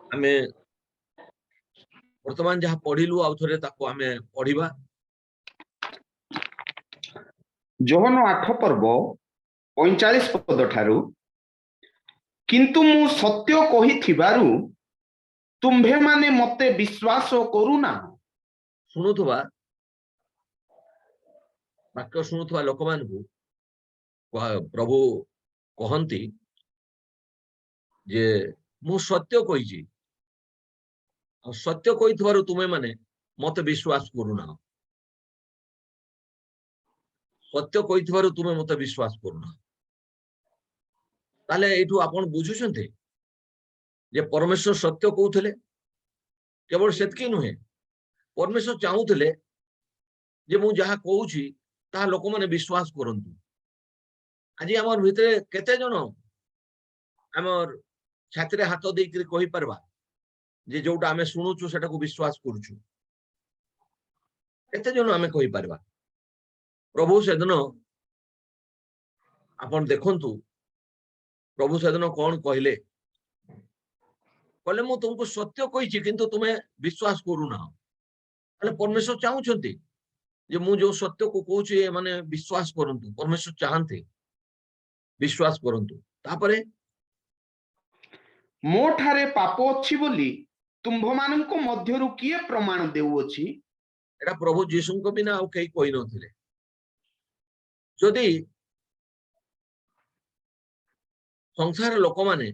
आमे वर्तमान जहाँ पढ़िलु आउ थरे ताको आमे पढ़िबा। जोहन 8 पर्व 45 पद ठारू किंतु मु सत्य कहिथिबारु तुम्भे माने मते विश्वास करूना। शुणुथुवा वाक्य शुणुथुवा लोक मानकु प्रभु कहंती जे मु सत्य कहिछि आ सत्य कहिथबारु तुमे माने मते विश्वास करूना। सत्य कहिथबारु तुमे मते विश्वास करूना। ताले एठु आपण बुझुछन्ते जे परमेश्वर सत्य कहउथले केवल सेतकी नुहे परमेश्वर चाहूथले जे मु जहा कहउछि ता लोक माने विश्वास करंतु। आज हमर भितरे केते जन हमर छातीरे हाथ देइकरी कहि परबा जे जोटा आमे सुनुछु सेटा को विश्वास करूछु। केते जन आमे कहि परबा प्रभु सेदन आपण देखंतु प्रभु सेदन कोन कहले कहले मु तुमको सत्य कहिछि किंतु तुमे विश्वास करूना। अले परमेश्वर चाहूछंती जे मु जो सत्य को कहउछि ए माने विश्वास करंतु। परमेश्वर चाहंते विश्वास करंतु। तापरे मो ठारे पाप अछि बोली तुम्भ माननको मध्यरु किए प्रमाण देउछि। एटा प्रभु जीशु को बिना आउ कई कोइ नथिले। जदि संसार लोक माने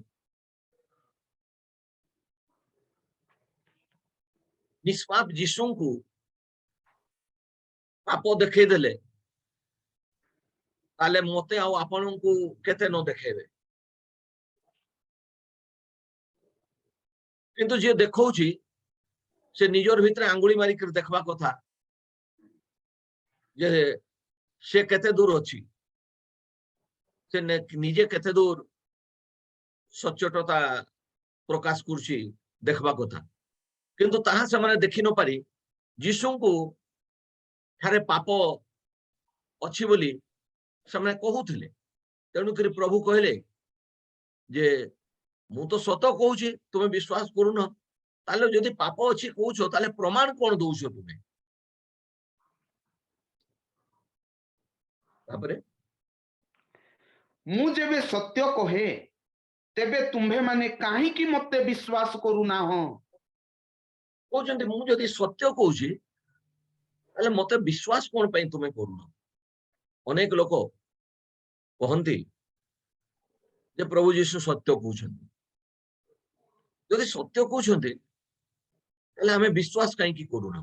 निष्पाप जीशु को पाप देखै देले ताले मते आउ आपन को केते न देखेबे। किंतु जे देखौछि से निजर भितरे आंगुली मारी कर देखबा कथा जे से केते दूर अछि से निजे केते दूर सच्चटता प्रकाश करछि देखबा कथा। किंतु ताहा से माने देखि न पारी जीशु को थारे पाप अछि बोली से कहूथिले। तेणु करी प्रभु कहले जे मु तो सत कहूछि तुमे विश्वास करूना। ताले जदि पाप अछि कहूछो ताले प्रमाण कोन दउछो तुमे। तापरे मु जेबे सत्य कहे तेबे तुम्भे माने काहे कि मते विश्वास करूना हो। कहउछन्ती मु जदि सत्य कहूछि ताले मते विश्वास कोन पई तुमे करूना। अनेक लोक कहंती जे प्रभु यीशु सत्य कहउछन्ती। जदि सत्य कहउछन्ती ताले हमें विश्वास काहे कि करूना।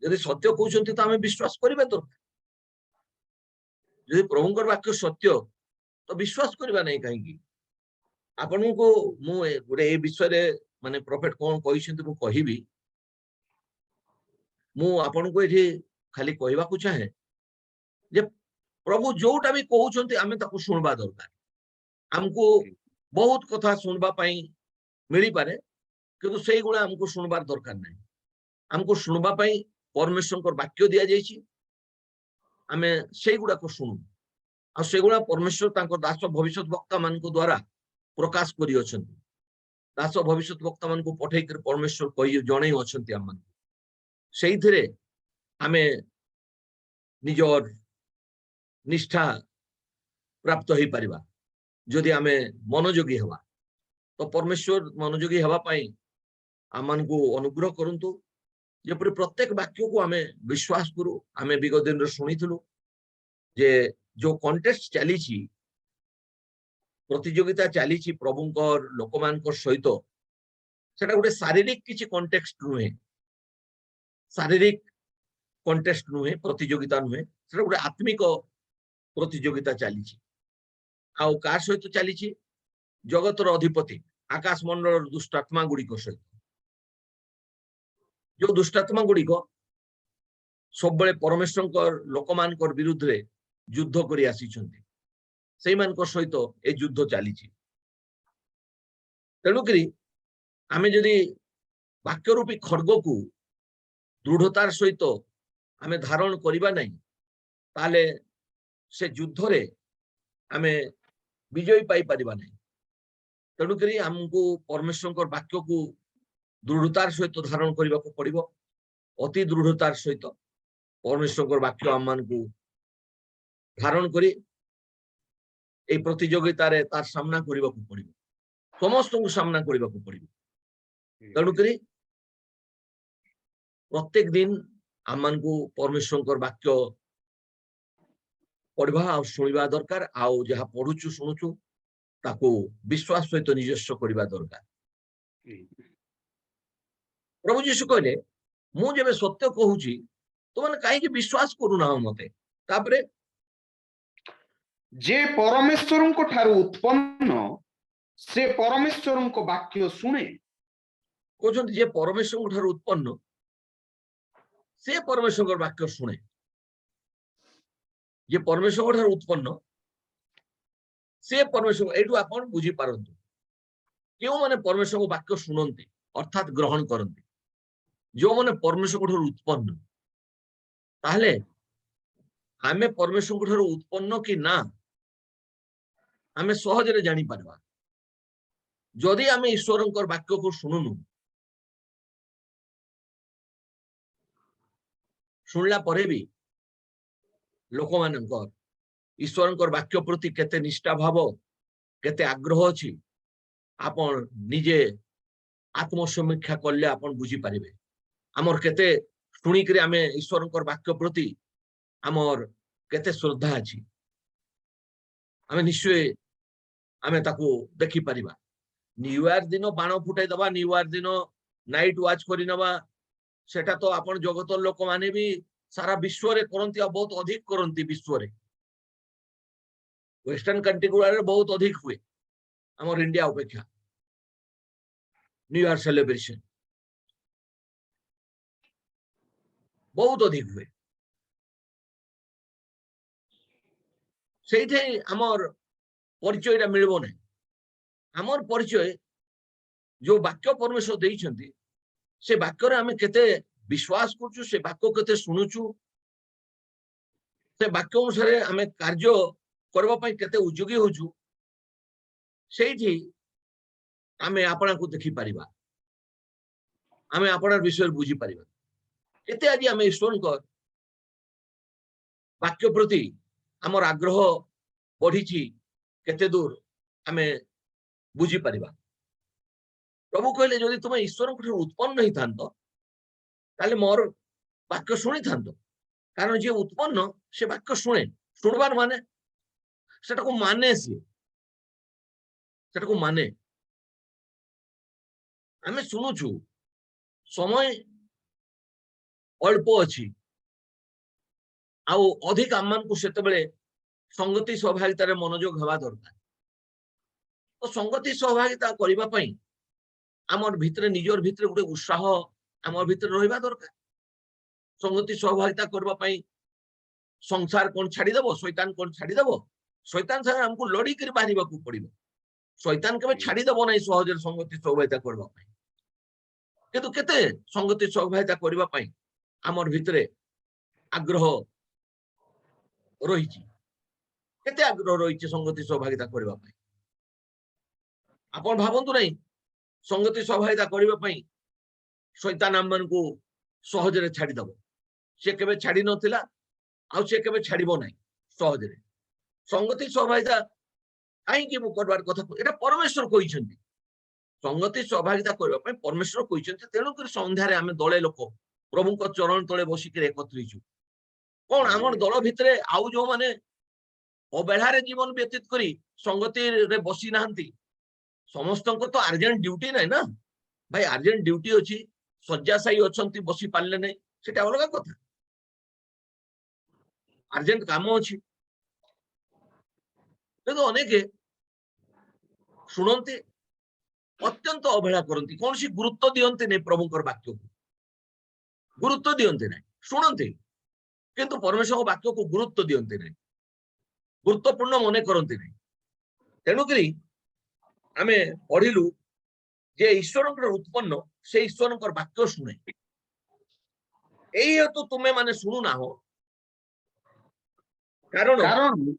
जदि सत्य कहउछन्ती त हमें विश्वास करिबे तो। जदि प्रभुंकर वाक्य सत्य तो विश्वास करबा नहीं काहे कि। आपन को मु गुडे ए विषय रे माने प्रॉफिट कोन कहिसंती मु कहिबी। मु आपन को एठी खाली कहबा को चाहे जे प्रभु जोटा भी कहउछन्ती हमें ताको सुनबा दरकार। हमको बहुत कथा सुनबा पई मिली पारे किंतु सेई गुडा हमको सुनबार दरकार नहीं। हमको सुनबा पई परमेश्वर को वाक्य दिया जायछि हमें सेई गुडा को सुनु आ सेगुडा परमेश्वर तांको दास भविष्यत वक्ता मान को द्वारा प्रकाश करि अछंती। दास भविष्यत वक्ता मान को पठै कर परमेश्वर कहि जणै अछंती हम मान सेई थिरे हमें निजर निष्ठा प्राप्त होई परिबा। जदि हमें मनोयोगी हवा तो परमेश्वर मनोयोगी हवा पई आमान को अनुग्रह करंतु जेपरि प्रत्येक वाक्य को हमें विश्वास करू। हमें विगत दिन रे सुनिथिलु जे जो कॉन्टेस्ट चली प्रतियोगिता चली प्रभुंकर लोकमान सहित सेटा गोटे शारीरिक किछि कॉन्टेक्स्ट नुहे। शारीरिक कॉन्टेस्ट नुहे प्रतियोगिता नुहे सेटा गोटे आत्मिक प्रतियोगिता चली आउ का सहित चली जगतर अधिपति आकाश मंडल दुष्टात्मा गुड़िक सहित। जो दुष्टात्मा गुड़िक सब परमेश्वर लोकमान विरुद्ध रे युद्ध करी आसीचंती सेई मानक सहित ए युद्ध चली। तेणुकरी आमे जदि वाक्य रूपी खड्ग को दृढ़तार सहित आमे धारण करिबा नहीं ताले से युद्ध रे आमे विजयी पाई परिबा नहीं। तेणुकरी आमको परमेश्वर वाक्य को दृढ़तार सहित धारण करने को पड़ो, अति दृढ़तार सहित परमेश्वर वाक्य आम मान को धारण करी ए प्रतियोगितार तार सामना करने को पड़ो, समस्त को सामना करने को पड़ो। तेणुकरी प्रत्येक दिन आम मान को परमेश्वर वाक्य पढ़वा आ शुणा दरकार, आउ जहाँ पढ़ुचु शुणुचु ताको विश्वास सहित निजस्व करवा दरकार। प्रभु जीशु कहले मु जेबे सत्य कहूची तो मैंने कहीं विश्वास करूना मते, तापरे जे परमेश्वर को ठारू उत्पन्न से परमेश्वर को वाक्य शुणे, कहते जे परमेश्वर ठारू उत्पन्न से परमेश्वर वाक्य शुणे। जे परमेश्वर ठारू उत्पन्न से परमेश्वर, एटू आपण बुझी पारंतु क्यों माने परमेश्वर वाक्य शुणंती अर्थात ग्रहण करंती जो माने परमेश्वर ठारू उत्पन्न, ताहले आमे परमेश्वर ठारू उत्पन्न कि ना आमे सहजरे जानी पारबा। जदि आमे ईश्वरंकर वाक्य को शुणुनु, शुणला परे भी लोक मानकर ईश्वरंकर वाक्य प्रति केते निष्ठा भाव केते आग्रह अछि आपण निजे आत्मसमीक्षा करले आपण बुझी पारिबे। आमर केते शुणिकरी आमे ईश्वरंकर वाक्य प्रति आमर केते श्रद्धा अछि, आमे निश्चय आमे ताको देखि पारिबा। न्यू ईयर दिन बाण फुटाई दबा, न्यू ईयर दिन नाइट वाच करि नबा, सेटा तो आपण जगत लोक माने भी सारा विश्व रे करंती, बहुत अधिक करंती विश्व रे। वेस्टर्न कंट्री गुड़ा बहुत अधिक हुए आमर इंडिया अपेक्षा न्यू ईयर सेलिब्रेशन बहुत अधिक हुए। से आमर परिचय मिलबो नहीं। आमर परिचय जो वाक्य परमेश्वर देइछंती से वाक्य रे आमे केते विश्वास करछु, से वाक्य केते सुनुछु, से वाक्य अनुसार आमे कार्य करबा पई केते उद्योगी होछु, सेठी आमे आपणा को देखि परिबा, आमे आपणा विषय बुझी परिबा केते आज आमे ईश्वरकर वाक्य प्रति आमर आग्रह बढ़ीची केते दूर आमे बुझी परिबा। प्रभु कहले जदि तुम ईश्वर उत्पन्न नहीं थांतो ताले मोर वाक्य शुणी थांतो, कारण जे उत्पन्न से वाक्य शुणे, शुणबार माने सेटा को माने, सेटा को माने। आमे शुणुछु समय अल्प अछि आउ अधिक आमान को सेते बेले संगति सहभागिता रे मनोयोग हवा दरकार। तो संगति सहभागिता करबा पई आमर भितरे निजर भितरे गोटे उत्साह आमर भितरे रहिबा दरकार। संगति सहभागिता करबा पई संसार कोन छाड़ी देबो, शैतान कोन छाड़ी देबो, शैतान सारे हमको लड़ी कर बाहरिबा को पड़िबो। शैतान केबे छाड़ी देबो नै सहजर संगति सहभागिता करबा पई, किंतु केते संगति सहभागिता करबा पई आमर भितरे आग्रह रहिछि, केते आग्रह रहिछि संगति सहभागिता करबा पई। आपण भाबंतु नै संगति सहभागिता करबा पई शैतान आम मान को सहजरे छाड़ी दबो, से केबे छाड़ी नथिला आ से केबे छाड़िबो नै सहजरे। संगति सहभागिता काई कि मु करबार कथा एटा परमेश्वर कहिसंती, संगति सहभागिता करबा पई परमेश्वर कहिसंती। तेणु कर संध्यारे आमे दळे लोक प्रभु को चरण तळे बसी के एकत्रित छु। कोन हमर दळ भितरे आउ जो माने अबेढारे जीवन व्यतीत करी संगति रे बसी नाहंती, समस्त को तो अर्जेंट ड्यूटी नै ना भाई, अर्जेंट ड्यूटी अछि, शଯ୍याशायी अछंती बसी पारले नै सेटा अलग कथा, अर्जेंट काम अछि। तो अनेक शुणंती अत्यंत अवहेला करंती, कौन सी गुरुत्व दियंती नै प्रभुकर वाक्य को, गुरुत्व दियंती नै, शुणंती किंतु परमेश्वर वाक्य को गुरुत्व दियंती नै, गुरुत्वपूर्ण मने करंती नै। तेणु करी आमे पढ़िलु जे ईश्वरंकर उत्पन्न से ईश्वरंकर वाक्य शुणे। एई हेतु तुमे माने शुणु ना हो, कारण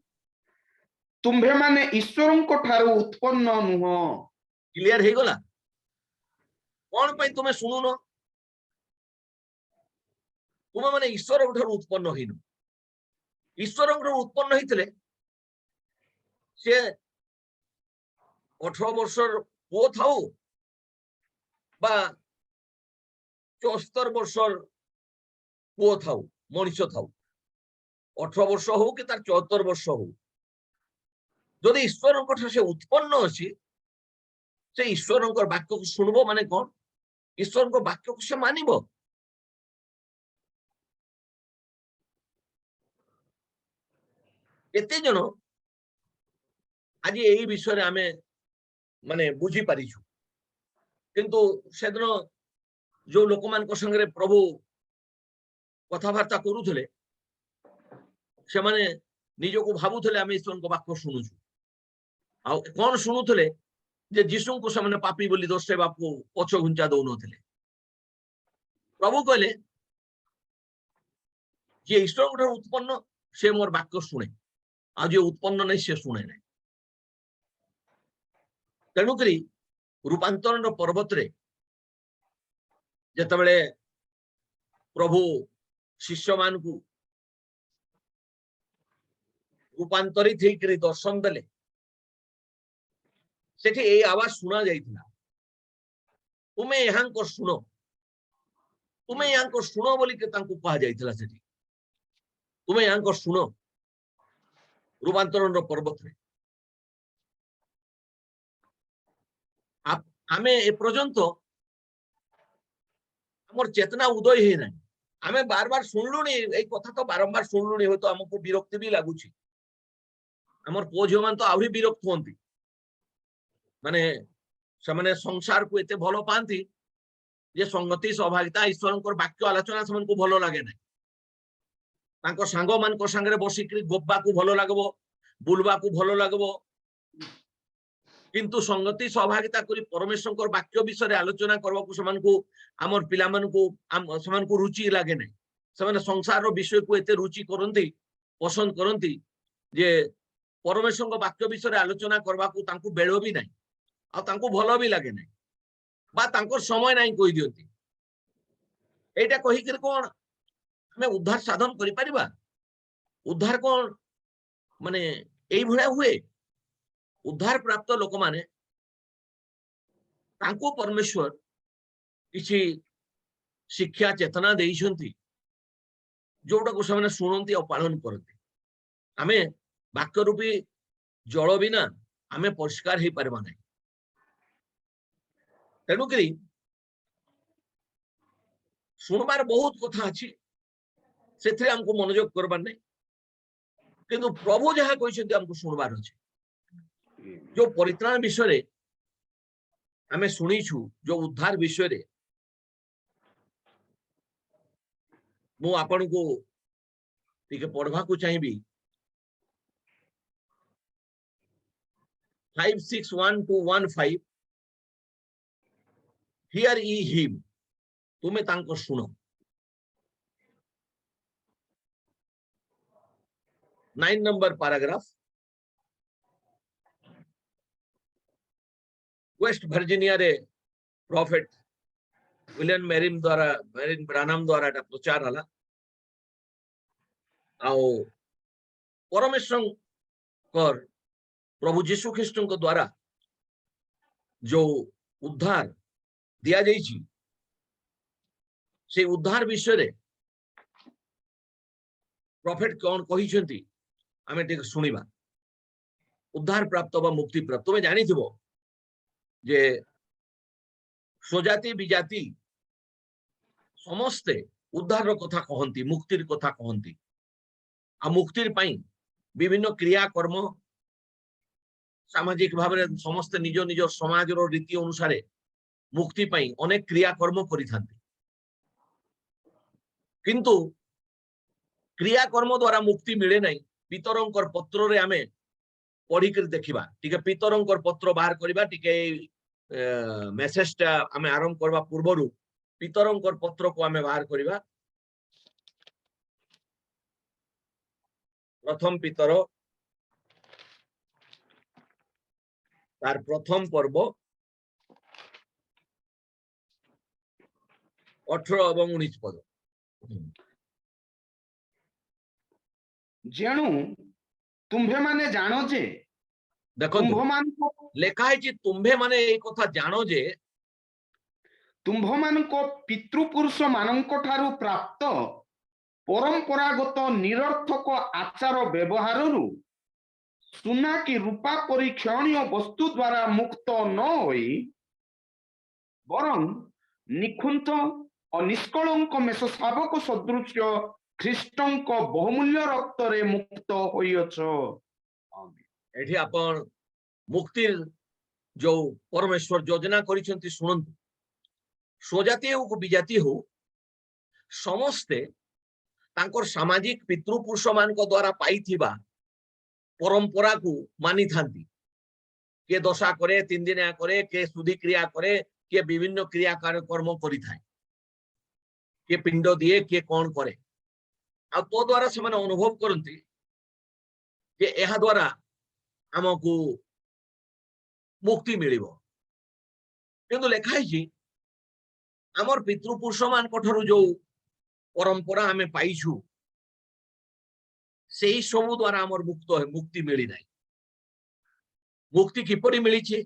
तुम्भे माने ईश्वर को ठारू उत्पन्न नुह। क्लियर हो गला कौन पे तुम्हें शुणुन तुम्हें माने ईश्वर उत्पन्न होन ईश्वर उत्पन्न होते से 18 वर्षर पुओ थाऊ बा 74 वर्षर पुओ थाऊ मनुष्य थाऊ 18 वर्ष हो कि तार 74 वर्ष हो जदि ईश्वर से उत्पन्न अच्छी से ईश्वर वाक्य को शुणब माने कौन ईश्वर वाक्य को से मानिब एते जन आज यही विषय आमे माने बुझी पारिछु किंतु सेदिन जो लोक मान संगे प्रभु कथबार्ता करुले से माने निजको भावुले आम ईश्वर वाक्य शुणुचु आ कौन शुणुले जे जीशु को से पापी बोली दर्शाइबा को पछ घुंचा दौन प्रभु कहले जे ईश्वर उत्पन्न से मोर वाक्य शुणे आज उत्पन्न नहीं से शुणे ना तेणुक रूपांतरण पर्वत रे जिते प्रभु शिष्य मान को रूपांतरित होकर दर्शन देले सेठी ए आवाज सुना जाइथिला तुम्हें यहाँ को शुण तुम्हें यहाँ को शुण बोली के तांको कहा जाइथिला सेठी तुम्हें यहाँ को शुण रूपांतरण पर्वत रे आमे ए पर्यंत हमर चेतना उदय हे नाही आमे बार बार सुनलुनी ए कथा तो बारंबार सुनलुनी हो तो हमको विरक्ति भी लागुची हमर पुओ झियो मान तो आहुरी विरक्त होंती माने से संसार को एते भलो पांती जे संगति सहभागिता ईश्वर वाक्य आलोचना से भलो लगे ना तांको सांग मान संगे बसिक गोपा को भलो लगबो बुलवा को भलो लगबो किंतु संगति सहभागिता करी परमेश्वर वाक्य विषय आलोचना करबा को समान को हमर पिला मान को समान को रुचि लागे ना से संसार विषय को एते रुचि करंती पसंद करंती जे परमेश्वर वाक्य विषय आलोचना करबा को तांको बेलो भी नहीं आ तांको भलो भी लगे ना बा तांको समय नहीं कहि दियंती एटा कहि कर कोन हमें उद्धार साधन करि परिबा उद्धार कोन माने एई भळा हुए उद्धार प्राप्त लोक माने तांको परमेश्वर किसी शिक्षा चेतना देइछंती जोटा को से शुणती और पालन करती आमे वाक्य रूपी जल बिना आमे परिष्कार हो पारबा नहीं तेणुक शुणबार बहुत कथा अच्छी से हमको मनोयोग करबार नहीं किंतु प्रभु जहाँ कहते हमको शुणबार अच्छे जो परित्राण विषय आमे शुणीछु जो उद्धार विषय मु आपण को टिके पढ़वा को चाहिए 5:6:1-15 हियर ई हिम तुम्हें तांको सुनो 9 नंबर पैराग्राफ वेस्ट वर्जीनिया रे प्रॉफिट विलियम मेरिन ब्रानम द्वारा एटा प्रचार हला आओ परमेश्वर कर प्रभु जीशु ख्रीष्ट द्वारा जो उद्धार दिया जाइछि से उद्धार विषय प्रॉफिट कौन कहिसेंती आमे ठीक सुनिबा उद्धार प्राप्त बा मुक्ति प्राप्त तुम्हें जानी थिबो जे स्वजाति विजाति समस्ते उद्धार कथा कहती मुक्तिर कथा कहती आ मुक्तिर पाई विभिन्न क्रिया कर्म सामाजिक भाव में समस्ते निज निज समाज रीति अनुसार मुक्ति पाई अनेक क्रिया कर्म करिथांती किंतु क्रिया कर्म द्वारा मुक्ति मिले नहीं पितरंकर पत्र रे आमे पढ़ी कर देखिबा ठीक है पितरंकर पत्र बाहर करबा ठीक है मेसेज टा आमे आरंभ करबा पूर्वरु पितरंकर पत्र को आमे बाहर करबा प्रथम पितर तार प्रथम पर्व 18 এবং 19 পদ। जेणु तुम्भे माने जानो जे देखो तुम्भ मान লেখা হয়েছে তুম্ভে মানে এই কথা জানো যে तुम्भ मान पितृपुरुष मानक ठारु प्राप्त परंपरागत निरर्थक आचार व्यवहार सुना की रूपा परीक्षणीय वस्तु द्वारा मुक्त न होई बरं निखुंत और निष्कलंक मेष शावक सदृश ख्रीष्टंक बहुमूल्य रक्त रे मुक्त होइछ। एठी आपण मुक्तिर जो परमेश्वर योजना करिसंती सुनंतु स्वजातीय हो विजातीय हो समस्ते तांकर सामाजिक पितृपुरुष मान द्वारा पाइथिबा परंपरा को मानी थांती के दशा करे 3 दिनिया करे के शुद्धि क्रिया करे के विभिन्न क्रिया कर्म करि थाए के पिंड दिए के कौन करे आ तो द्वारा से माने अनुभव करंती जे एहा द्वारा हमकु मुक्ति मिलिबो किंतु लेखा है आमर पितृपुरुष मान कठरु जो परंपरा हमें पाइछु सेही सबु द्वारा आमर मुक्ति मिली नाही। मुक्ति किपरि मिली छे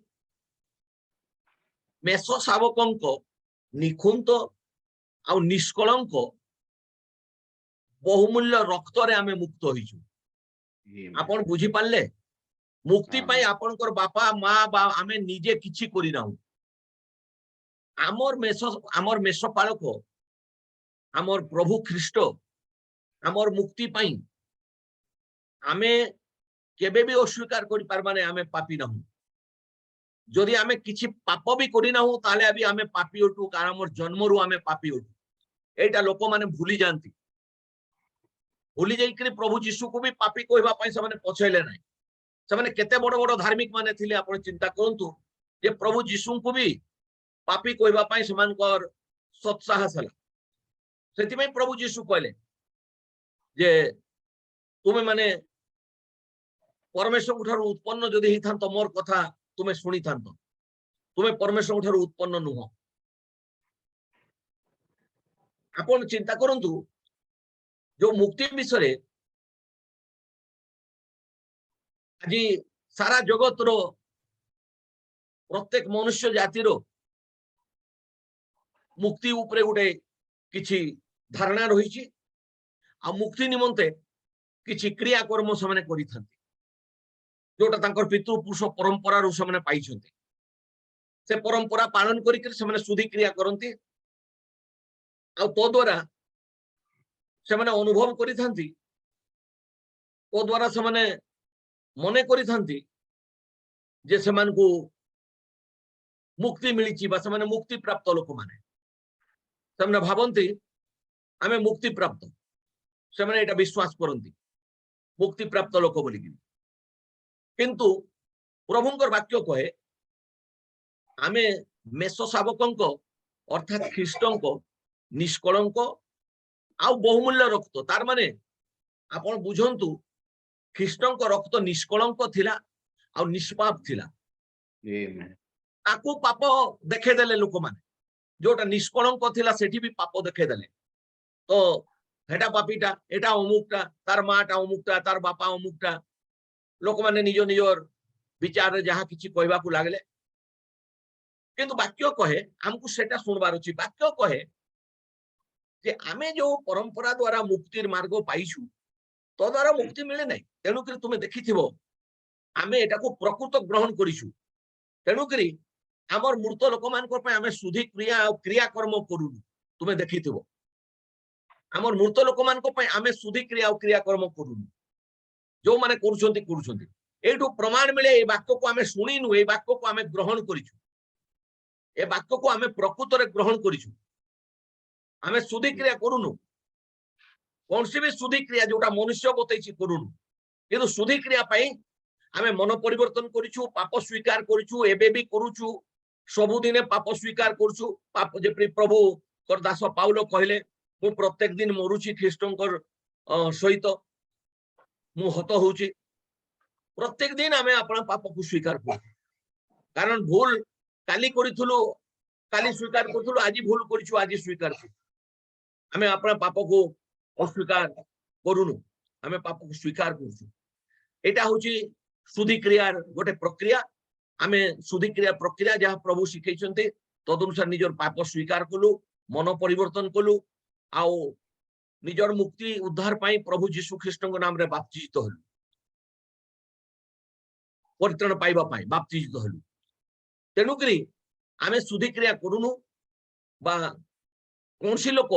मेष शावकंक निखुंत आ निष्कलंक बहुमूल्य रक्त रे आमे मुक्त होइछु। आपण बुझी पारले मुक्ति पाई आपनकर बापा माँ बा आमे निजे किछि करि नाहु आमर मेष पालक आमर प्रभु ख्रीष्ट आमर मुक्ति पाई आमे केबे भी अस्वीकार करि पारबाने आमे पापी नाहु जदि आमे किछि पाप भी करि नाहु ताले अभी आमे पापी उठू कारण आमर जन्मरु आमे पापी उठू एटा लोक माने भूली जानती भूली जाई कि प्रभु यीशु को भी पापी कहबा पई से माने पछैले नाही से माने केते बड़ बड़ धार्मिक माने थिले आपण चिंता करंतु जे प्रभु यीशु को भी पापी कहबा पई समानकर सत्साहस हला सेति में प्रभु यीशु कहले जे तुमे माने परमेश्वर ठारू उत्पन्न जदि ही थांतो मोर कथा तुमे सुनी थांतो तुमे परमेश्वर ठारू उत्पन्न नुह आपण चिंता करंतु जो मुक्ति विषय आज सारा जगत रो प्रत्येक मनुष्य जाति रो मुक्ति उपरे गोटे किछि धारणा रही आ मुक्ति निमंते किछि क्रिया कर्म से करि थांती जोटा तांकर पितृपुरुष परंपरा रु से पाई से परंपरा पालन करिक से शुद्धि क्रिया करती आ तो द्वारा से अनुभव करि थांती तो द्वारा से मने करि थांती जे से मुक्ति मिली बा से मुक्ति प्राप्त लोक माने से भावती आमे मुक्ति प्राप्त से एटा विश्वास करती मुक्ति प्राप्त लोक बोली किंतु प्रभुंकर वाक्य कहे आमे मेष शावकंक अर्थात ख्रीष्टंक निष्कलंक आ बहुमूल्य रक्त तार माने आपण बुझंतु ख्रीष्टंक रक्त निष्कलंक थिला आ निष्पाप थिला ताकू पाप देखे देले लोक माने जोटा निष्कलंक थिला सेठी भी पाप देखे देले तो हेटा पापीटा एटा अमुकटा तार माटा अमुकटा तार बापा अमुकटा लोक माने निज निजर विचार जहाँ किछि कहबा को लागले किंतु वाक्य कहे हमकु सेटा सुनबार अछि वाक्य कहे जे आमे जो परंपरा द्वारा मुक्तिर मार्ग पाइछु तो द्वारा मुक्ति मिले नहीं तेणु करी तुमे देखिथिबो आमे एटा को प्रकृत ग्रहण करिछु तेणु करी हमर मूर्त लोक मान को पे आमे शुद्धि क्रिया कर्म करू तुमे देखिथिबो हमर मूर्त लोक मान को पे आमे शुद्धि क्रिया कर्म करू जो माने करूछंती एठो प्रमाण मिले ए वाक्य को आमे सुनिनु ए वाक्य को आमे ग्रहण करिछु ए वाक्य को आमे प्रकृत रे ग्रहण करिछु आमे शुद्धि क्रिया करूनु कौन सी भी शुद्धि क्रिया जोटा मनुष्य बतैछि करूनु किंतु शुद्धि क्रिया पाई आमे मन परिवर्तन करिछु पाप स्वीकार करिछु एबे भी करूछु सबुदिने पाप स्वीकार करूछु पाप जे प्रभु कर दास पाउलो कहले मु प्रत्येक दिन मरुछि ख्रीष्टंकर सहित मु हत होउछि प्रत्येक दिन आमे अपन पाप को स्वीकार करू कारण भूल काली करिथुलु काली स्वीकार करथुलु आज भूल करिछु आज स्वीकार करछु आमे अपना पाप को अस्वीकार करूनु आमे पाप को स्वीकार करछु एटा होची शुद्धि क्रियार गोटे प्रक्रिया आमे शुद्धि क्रिया प्रक्रिया जहाँ प्रभु शिखैछन्ते तदनुसार निजर पाप स्वीकार कलु मन परिवर्तन कलु आउ निजर मुक्ति उद्धार पाई प्रभु जीशु ख्रीष्ट नाम रे बाप्तिजित हलु परित्राण पाइबा पाई बाप्तिजित हलु तेणु करी आमे शुद्धि क्रिया करूनु बा कोनसी लोक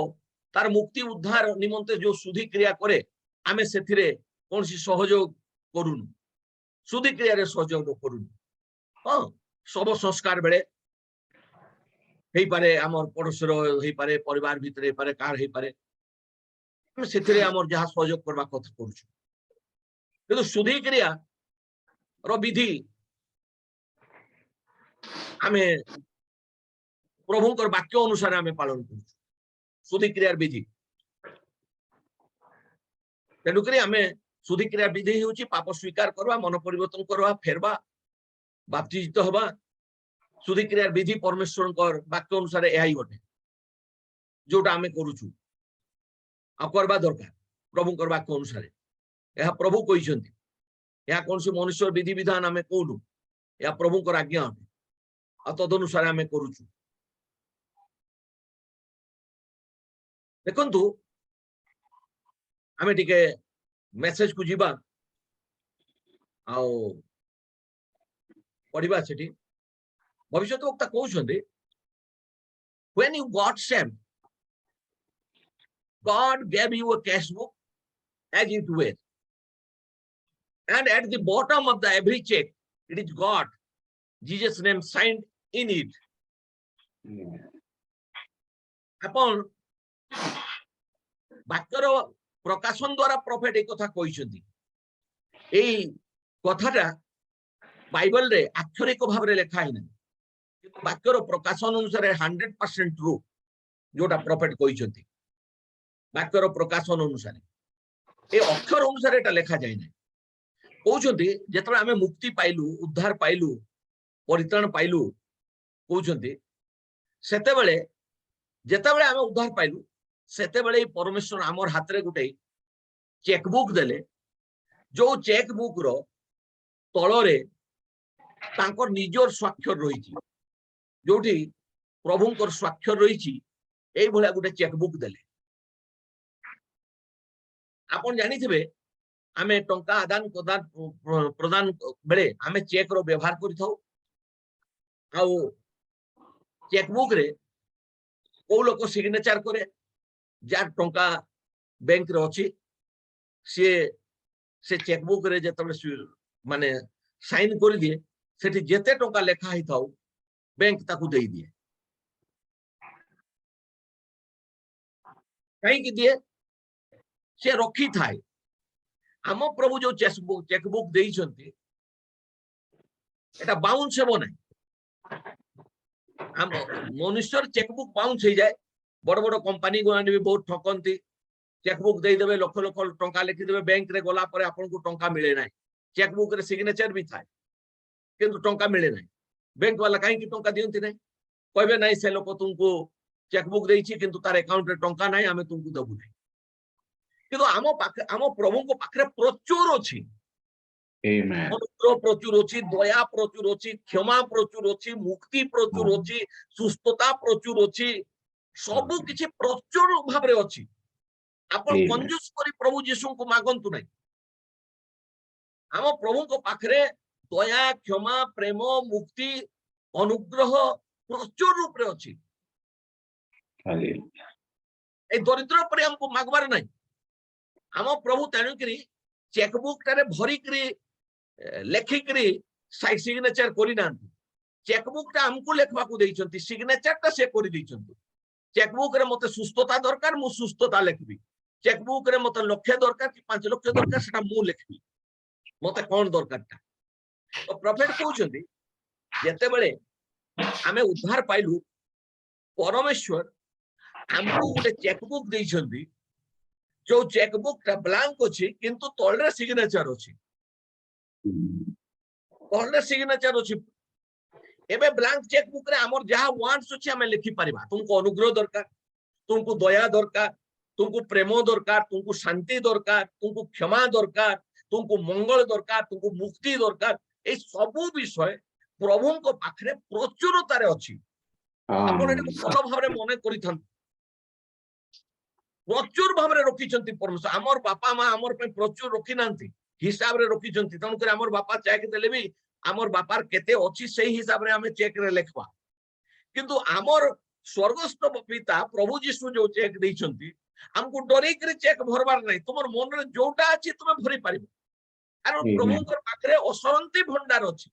तार मुक्ति उद्धार निमंते जो शुद्धि क्रिया करे आमे सेथिरे कोनसी सहयोग करूनु शुद्धि क्रिया रे सहयोग करूनु हां सब संस्कार बेले हेई पारे हमर पड़ोसर हेई पारे परिवार भितर हेई पारे कार हेई पारे हम सेथिरे हमर जहा सहयोग करबा कथा करूछु किंतु शुद्धि क्रिया रो विधि आमे प्रभुंकर वाक्य अनुसार आमे पालन करूछु शुद्धि क्रिया विधि तेणु करी आमे शुद्धि क्रिया विधि होची पाप स्वीकार करवा मन परिवर्तन करवा फेरबा बाप्तिजित हवा शुद्धि क्रिया विधि परमेश्वर वाक्य अनुसार यही गोटे जोटा आमे करूछु आ करबा दरकार प्रभुंकर वाक्य अनुसार यह प्रभु कहिसंती या कौन से मनुष्य विधि विधान आमे कोनु या प्रभुंकर आज्ञा अटे आ तदनुसार आमे करूछु देखंतु आमे टिके मेसेज को जीवा आओ पढ़िबा सेठी भविष्यत वक्ता कहउछन्ते when you got saved God gave you a cash book as it were and at the bottom of the every check it is God Jesus name signed in it अपन वाक्यर प्रकाशन द्वारा प्रॉफिट एक कथा कहिसंती एई कथाटा Bible रे अक्षरिक भाव रे लिखा है नहीं वाक्यर प्रकाशन अनुसार 100% ट्रू जोटा प्रॉफिट कहिसंती वाक्यर प्रकाशन अनुसार ए अक्षर अनुसार एटा लिखा जाय नहीं कहउछंती जेतबे हमें मुक्ति पाइलु उद्धार पाइलु परित्राण पाइलु कहउछंती सेते बेले जेतेबेले हमें उद्धार पाइलु सेते बेले परमेश्वर हमर हाथ रे गुटे चेकबुक देले जो चेकबुक रो तळरे तांकर निजर स्वाक्षर रहिछि जोठी प्रभुंकर स्वाक्षर रहिछि एई भला गुटे चेकबुक देले आपण जानिथिबे आमे टंका आदान प्रदान बेले आमे चेक रो व्यवहार करिथौ आउ चेकबुक रे को लोक सिग्नेचर करे जार टंका बैंक रे अछि से चेकबुक रे जेतबे माने साइन कर दिए सेठी जेते टंका लेखा ही थाउ बैंक ताकू दे दिए कहीं की दिए से रखी थाए आम प्रभु जो चेकबुक देई छंती एटा बाउंस हेबो नै हम मनुष्य चेकबुक बाउंस हो जाए बड़ बड़ कंपनी को भी बहुत ठकती चेकबुक दे देबे लक्ष लक्ष टंका लिखि देबे बैंक रे गला परे आपन को टंका मिले नाही चेकबुक रे सिग्नेचर भी थाए किंतु टंका मिले नाही बैंक वाला काहे की टंका दियंती नाही कहबे नाही से लोक तुमको चेकबुक देइछि किंतु तार अकाउंट रे टंका नाही हमें तुमको दबु नाही किंतु आम प्रभु को पाखरे प्रचुर अछि Amen. अनुग्रह प्रचुर अछि दया प्रचुर अछि क्षमा प्रचुर अछि मुक्ति प्रचुर अछि सुस्थता प्रचुर अछि सबु किछि प्रचुर भाव रे अछि आपण कंजूस करी प्रभु यीशु को मागंतु नाही हम प्रभु को पाखरे दया क्षमा प्रेम मुक्ति अनुग्रह प्रचुर रूप रे अछि Hallelujah. ए दरिद्र पर हमको मागबार नाही हम प्रभु तेणु करी चेकबुक टारे भरी करी लेखि करी सिग्नेचर करि नांती चेकबुक टा हमको लेखबा को देइछंती सिग्नेचर टा से करि देइछंती चेकबुक रे मते सुस्थता दरकार मु सुस्थता लेखबी चेकबुक रे मते लक्ष्य दरकार कि 5 लाख दरकार सेटा मु लेखबी मते कोन दरकार ता तो प्रॉफिट कहउछंती जेते बेले हमें उद्धार पाइलु परमेश्वर हमको गोटे चेकबुक देइछंती जो चेकबुक टा ब्लैंक अछि किंतु तळरे सिग्नेचर अछि तळरे सिग्नेचर अछि एबे ब्लैंक चेक बुक रे हमर जहा वांट्स अछि हमें लिखि परिबा तुमको अनुग्रह दरकार तुमको दया दरकार तुमको प्रेम दरकार तुमको शांति दरकार तुमको क्षमा दरकार तुमको मंगल दरकार तुमको मुक्ति दरकार ए सब विषय प्रभु को पाखरे प्रचुरतारे अछि आपण एटा भलो भाबरे मने करिथन प्रचुर भाबरे रखिचंती परमेश्वर हमर बापा मां हमर पे प्रचुर रखि नांती हिसाब रे रखिचंती तन करे हमर बापा चेक देले भी हमर बापार केते अछि सेही हिसाब रे हमें चेक रे लेखबा किंतु हमर स्वर्गस्थ पिता प्रभु यीशु जो चेक दैछंती हमको डरे करे चेक भरबार नहीं तुमर मन रे जोटा अछि तुमे भरि पारिबो कारण प्रभु कर पाखरे असरंती भंडार अछि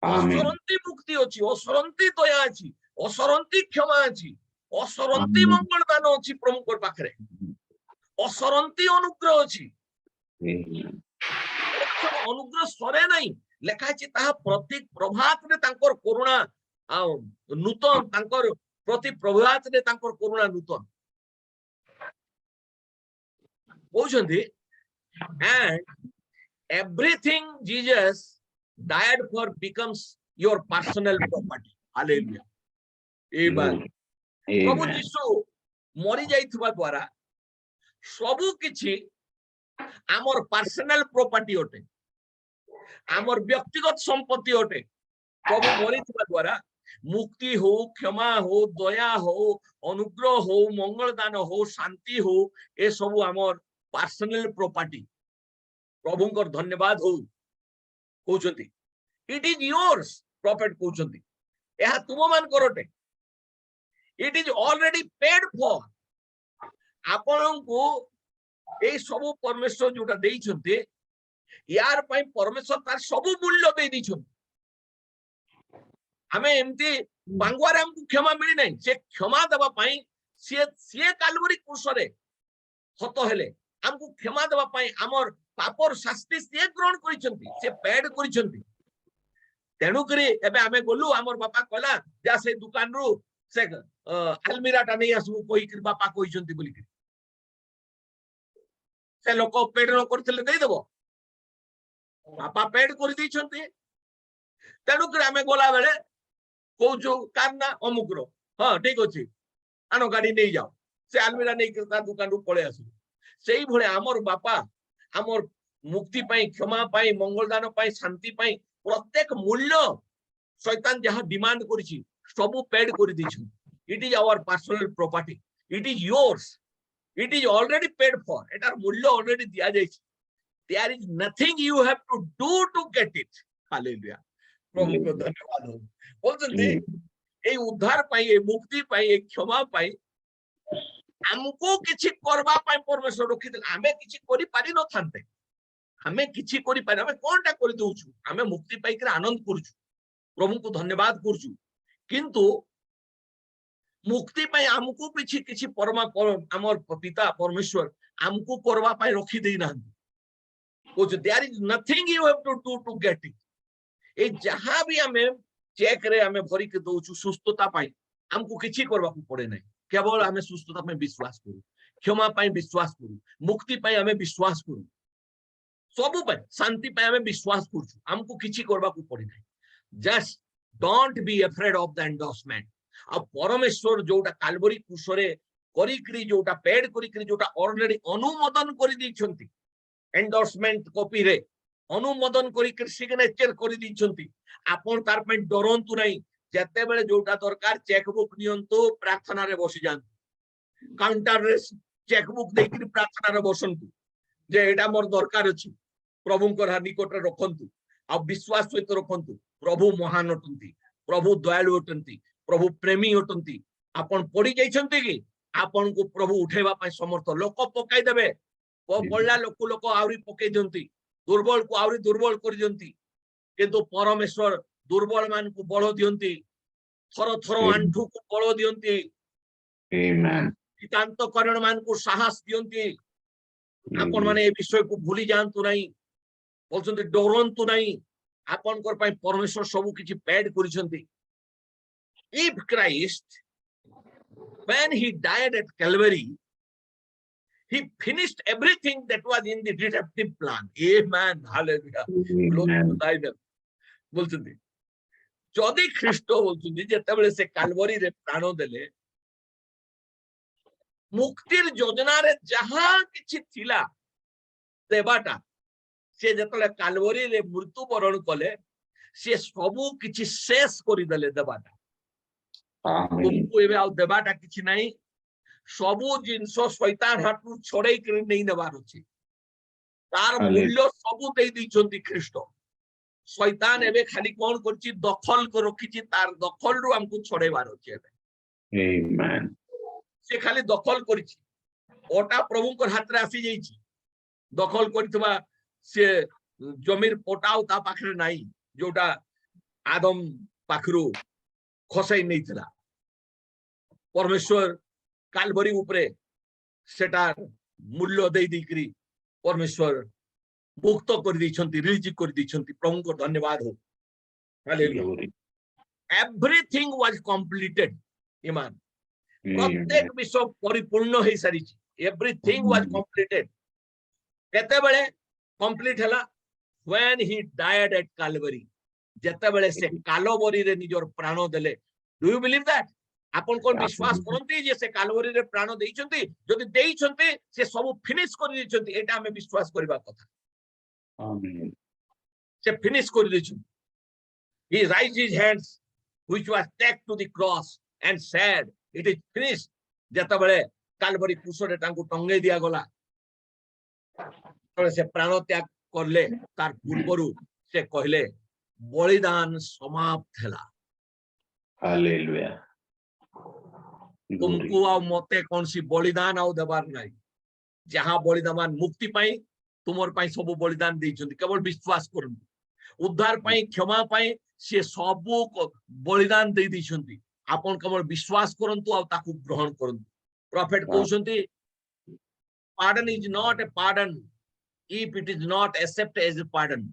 असरंती मुक्ति अछि असरंती दया अछि असरंती क्षमा अछि असरंती मंगल दान अछि प्रभु कर पाखरे असरंती अनुग्रह अछि अनुग्रह सरे नहीं लेखा अछि ताहा प्रत्येक प्रभात रे तांकर करुणा नूतन तांकर प्रति प्रभात रे तांकर करुणा नूतन बोझंती and everything Jesus died for becomes your personal property hallelujah amen प्रभु यीशु मरि जाइथबा द्वारा सबु किछि आमर पर्सनल प्रॉपर्टी होते आमर व्यक्तिगत संपत्ति होते प्रभु मरिथबा द्वारा मुक्ति हो क्षमा हो दया हो अनुग्रह हो मंगल दान हो शांति हो ए सब आमर पर्सनल प्रॉपर्टी प्रभु को धन्यवाद हो कहउछंती इट इज योर्स प्रॉफिट कहउछंती एहा तुम मान करटे it is already paid for आपण को ए सब परमेश्वर जोटा देइछंती यार पई परमेश्वर तार सब मूल्य दे दिछंती हमें एमती बांगवारे हमको क्षमा मिली नहीं से क्षमा देबा पई से कालवरी क्रूसरे हत हेले हमको क्षमा देबा पई हमर पापर शास्ति से ग्रहण करिसंती से पेड करिसंती तेनु करी एबे हमें गोलु हमर बापा कहला जा से दुकान रु से अलमीराटा नहीं आसबु कोई कर बापा कहिसंती बोली से लोक पेड न करथिले देई देबो बापा पेड करि दैछंती तेनु करी हमें गोला बेले कहूछु कारना अमुग्र हां ठीक अछि आनो गाड़ी नहीं जाओ से अलमीरा नहीं करता दुकान रु पळे आसु सेही भळे हमर बापा हमर मुक्ति पाई क्षमा पाई मंगल दान पाई शांति पाई प्रत्येक मूल्य शैतान जहां डिमांड करिछि सब पेड करि दिछु it is our personal property it is yours it is already paid for एटार मूल्य ऑलरेडी दिया जाइछि there is nothing you have to do to get it hallelujah प्रभु को धन्यवाद हो बोलते ए उद्धार पाई ए मुक्ति पाई ए क्षमा पाई हमको किछि करबा पाई परमेश्वर रखि दे हमें किछि करि पारि न थानते हमें किछि करि पारि हमें कोनटा करि दोछु हमें मुक्ति पाई के आनंद करछु प्रभु को धन्यवाद करछु किंतु मुक्ति पाई हमको किछि किछि हमर पिता परमेश्वर हमको करबा पाई रखि देई ना कुछ there is nothing you have to do to get it ए जहां भी हमें चेक रे हमें भरी के दोछु सुस्थता पाई हमको किछि करबा को पड़े नहीं केवल हमें सुस्थता में विश्वास करू क्षमा पाई विश्वास करू मुक्ति पाई हमें विश्वास करू सब पाई शांति पाई हमें विश्वास करू हमको किछि करबा को पड़े नहीं just don't be afraid of the endorsement अब परमेश्वर जोटा कालवरी कुशरे करी करी जोटा पेड करी करी जोटा ऑलरेडी अनुमोदन करी दैछंती एंडोर्समेंट कॉपी रे अनुमोदन करी कर सिग्नेचर करी दैछंती आपण तार पे डरंतु नहीं जते बेले जोटा दरकार चेकबुक नियंतु प्रार्थना रे बसी जान काउंटर रे चेकबुक देकरी प्रार्थना रे बसंतु जे एटा मोर दरकार अछि प्रभु को निकट रे रखंतु आ विश्वास सहित रखंतु प्रभु महान अटंती प्रभु दयालु अटंती प्रभु प्रेमी अटंती आपण पड़ी जाइछंती कि आपण को प्रभु उठेबा पय समर्थ लोक पकाई देबे बल्ला लोक आउरी पकाई दियंती दुर्बल को आउरी दुर्बल कर दियंती किंतु परमेश्वर दुर्बल मान को बल दियंती थर थर आंठू को बल दियंती आमेन नितांत करण मान को साहस दियंती आपण माने ए विषय को भूली जानतु नहीं बोलछंती डरंतु नहीं आपण कर पय परमेश्वर सब किछि paid करिसंती if Christ when he died at Calvary he finished everything that was in the redemptive plan amen hallelujah glory to thy name बोलछंती जदि ख्रीष्ट बोलछन्ति जेतेबेले से कालवरी रे प्राण देले मुक्तिर योजना रे जहा किछि थिला देबाटा से जेतेबेले कालवरी रे मृत्यु वरण कले से सबु किछि शेष करि देले देबाटा आमीन तुमको एबे आउ देबाटा किछि नाही सबु जिंस शैतान हाथु छोड़ै करि नै नेबार अछि तार मूल्य सबु देई दैछन्ति ख्रीष्ट शैतान एबे खाली कोन करछि दखल को रखिछि तार दखल रु हमकु छोड़ेबार अछि एबे आमेन से खाली दखल करिछि ओटा प्रभु को हाथ रे आसी जाइछि दखल करथबा से जमीर पोटाउ ता पाखरे नाही जोटा आदम पाखरु खसै नै थिला परमेश्वर कालवरी उपरे सेटा मूल्य देई दिकरी परमेश्वर मुक्त कर दैछन्ति रिलीज कर दैछन्ति प्रभु को धन्यवाद हो हालेलुया एवरीथिंग वाज कंप्लीटेड ईमान प्रत्येक विषय परिपूर्ण हे सारी एवरीथिंग वाज कंप्लीटेड केते बेले कंप्लीट हला when he died at Calvary जेते बेले से कालवरी रे निजर प्राण देले डू यू बिलीव दैट आपन कोन विश्वास करंती जे से कालवरी रे प्राण देइछन्ती जदि देइछन्ती से सब फिनिश कर दैछन्ती एटा हमें विश्वास करबा कथा आमीन से फिनिश कर दैछन्ती he rise his hands which was take to the cross and said it is finish जेते बेले कालवरी क्रूसरे तांको टंगे दिया गला तो से प्राण त्याग करले तार पूर्वरु से कहले बलिदान समाप्त हला हालेलुया तुमको आ मते कौन सी बलिदान आउ देबार नाही जहां बलिदान मुक्ति पाई तुमर पाई सब बलिदान दैछन्ति केवल विश्वास करंतु उद्धार पाई क्षमा पाई से सब बलिदान दे दैछन्ति आपन केवल विश्वास करंतु आ ताकू ग्रहण करंतु profit कहउछन्ति pardon is not a pardon if it is not accepted as a pardon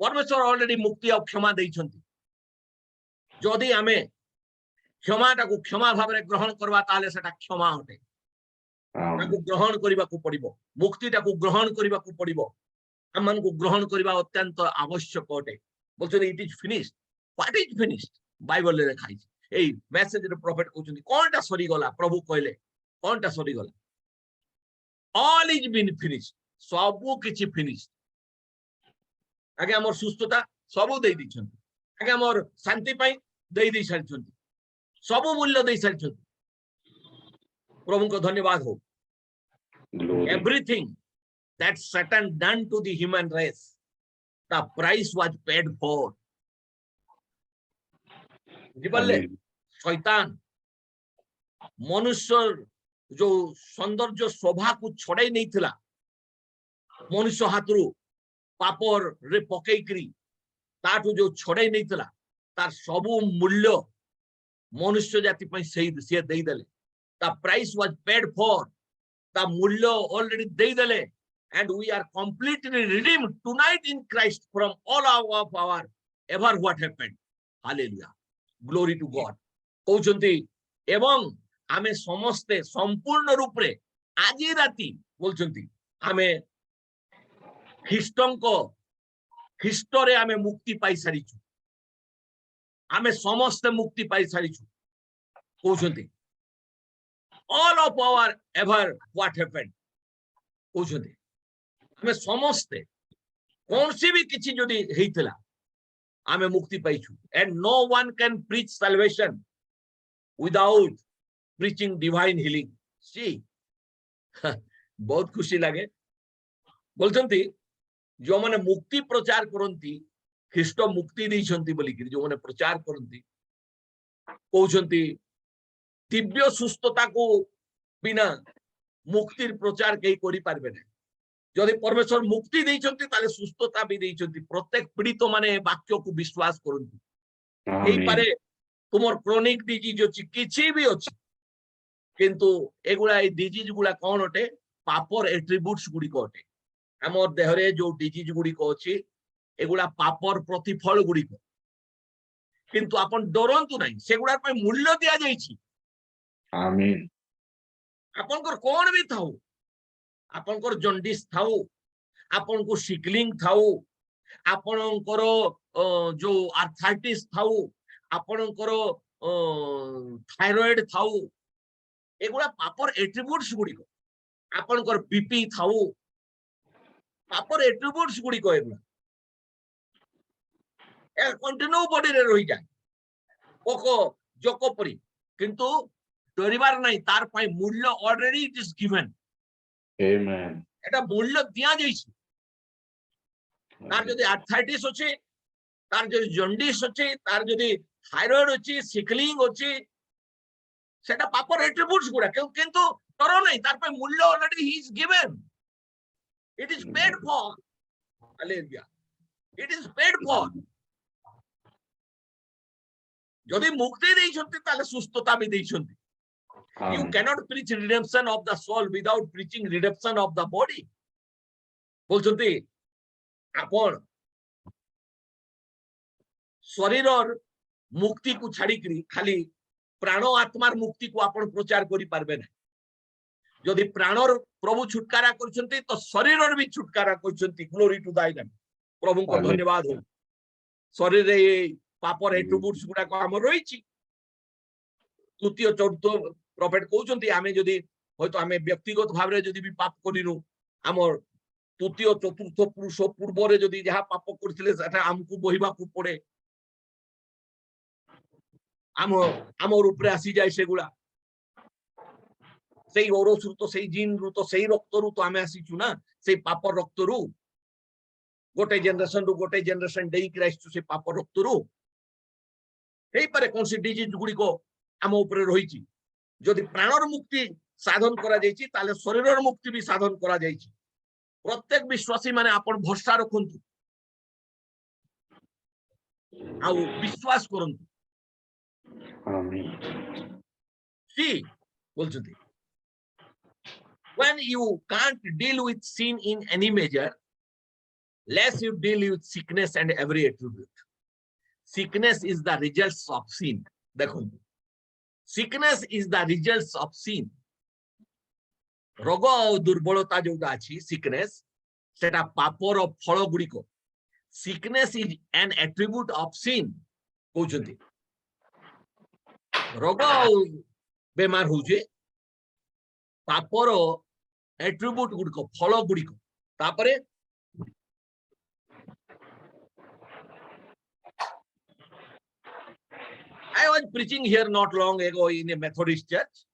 परमेश्वर ऑलरेडी मुक्ति और क्षमा दैछन्ति जदि आमे क्षमाटा को क्षमा भाव रे ग्रहण करबा ताले सेटा क्षमा होते ताकू ग्रहण करबा को पड़िबो मुक्तिटा को ग्रहण करबा को पड़िबो हमन को ग्रहण करबा अत्यंत आवश्यक होते बोलछन it is finished what is finished Bible रे लिखा छै एई मेसेज रे प्रॉफिट कहउछन्ति कोनटा सरी गला प्रभु कहले कोनटा सरी गला ऑल इज बीन फिनिश्ड सबु किछि फिनिश्ड आगे हमर सुस्थता सबु देई दिछन्ति आगे हमर शांति पाई देई दै सारिछन्ति सबु मूल्य देई सारिछन्ति प्रभु को धन्यवाद हो everything that Satan done to the human race the price was paid for बुझिपाले शैतान मनुष्य जो सौंदर्य शोभा को छड़ाई नहीं थिला मनुष्य हाथरू पापर रे पकईकरी ताठू जो छड़ाई नहीं थिला तार सबु मूल्य मनुष्य जाति पई से देई देले the price was paid for the मूल्य ऑलरेडी देई देले and we are completely redeemed tonight in Christ from all of our ever what happened hallelujah glory to God कहउछन्ति एवं आमे समस्ते संपूर्ण रूप रे आजी राती बोलछन्ति आमे ख्रीष्ट रे आमे मुक्ति पाई सारिछु आमे समस्त मुक्ति पाई सारिछु कहउछन्ति all of our ever what happened कहउछन्ति आमे समस्ते कौन सी भी किछि जदि हेइतला आमे मुक्ति पाइछु and no one can preach salvation without preaching divine healing see बहुत खुशी लागे बोलछन्ति जो माने मुक्ति प्रचार करंती ख्रीष्ट मुक्ति दैछन्ति बोली कि जो माने प्रचार करंती कहउछन्ति दिव्य सुस्थता को बिना मुक्ति प्रचार केही करि पारबे नै जदि परमेश्वर मुक्ति दैछन्ति ताले सुस्थता भी दैछन्ति प्रत्येक पीड़ित माने वाक्य को विश्वास करंतु एई पारे तुमर क्रोनिक डिजीज अछि किछि भी अछि किंतु एगुला ए डिजीज गुला कोन होटे पापर एट्रिब्यूट्स गुडी को होटे हमर देहरे जो डिजीज गुडी को अछि एगुला पापर प्रतिफल गुडी को किंतु आपन डरंतु नै सेगुला पे मूल्य दिया जाईछि आमीन आपन को कोन भी थाउ आपन को जॉन्डिस थाउ आपन को सिकलिंग थाउ आपन को जो आर्थराइटिस थाउ आपणकर थायराइड थाउ एगुड़ा पापर एट्रिब्यूट्स गुड़िक आपणकर बीपी थाउ पापर एट्रिब्यूट्स गुड़िक एगुड़ा कंटिन्यू बॉडी रे रही जाए पोक जोक परी किंतु डरिबार नहीं तार पाई मूल्य already it is given Amen. एटा मूल्य दिया जाइछि तार जदि आर्थराइटिस अछि तार जदि जॉन्डिस अछि तार जदि थायराइड अछि सिकलिंग अछि सेटा पापर एट्रिब्यूट्स गुडा किंतु डर नहीं तार पाई मूल्य already he is given it is paid for hallelujah it is paid for जदि मुक्ति देइछन्ति ताले सुस्थता भी देइछन्ति you Amen. cannot preach redemption of the soul without preaching redemption of the body बोलछन्ति आपण शरीर मुक्ति को छाड़ी करी खाली प्राण आत्मार मुक्ति को आपण प्रचार करि पारबे ना जदि प्राणर प्रभु छुटकारा करछन्ति तो शरीरर भी छुटकारा करछन्ति ग्लोरी टू दाई नेम प्रभु को Amen. धन्यवाद हो शरीर रे पापर एट्रिब्यूट्स गुडा को हमर रहिछि तृतीय चतुर्थ प्रॉफिट कहउछन्ति आमे जदि होयतो आमे व्यक्तिगत भाव रे जदि भी पाप करिनु हमर तृतीय चतुर्थ पुरुष पूर्व रे जदि जहा पाप करथिले सेटा हमकु बहिबा को पड़े हमर ऊपर आसी जाय सेगुला सेई ओरसरु तो सेई जीन रु तो सेई रक्त रु तो आमे आसीछु ना सेई पाप रक्त रु गोटे जनरेशन देई क्राइस्ट से पाप रक्त रु हेई पारे कोन से डिजीज गुडी को आम ऊपर रहिछि जदि प्राणर मुक्ति साधन करा जाइछि ताले शरीरर मुक्ति भी साधन करा जाइछि प्रत्येक विश्वासी माने आपण भरोसा रखंतु आ विश्वास करंतु Amen. C बोलछथि when you can't deal with sin in any measure less you deal with sickness and every attribute sickness is the results of sin देखंतु sickness is the results of sin रोग और दुर्बलता जोटा अछि sickness सेटा पापर फल गुडी को sickness is an attribute of sin कहउछथि रोग बेमार होजे पापर एट्रिब्यूट गुडी को फल गुडी को तापरे I was preaching here not long ago in a Methodist church.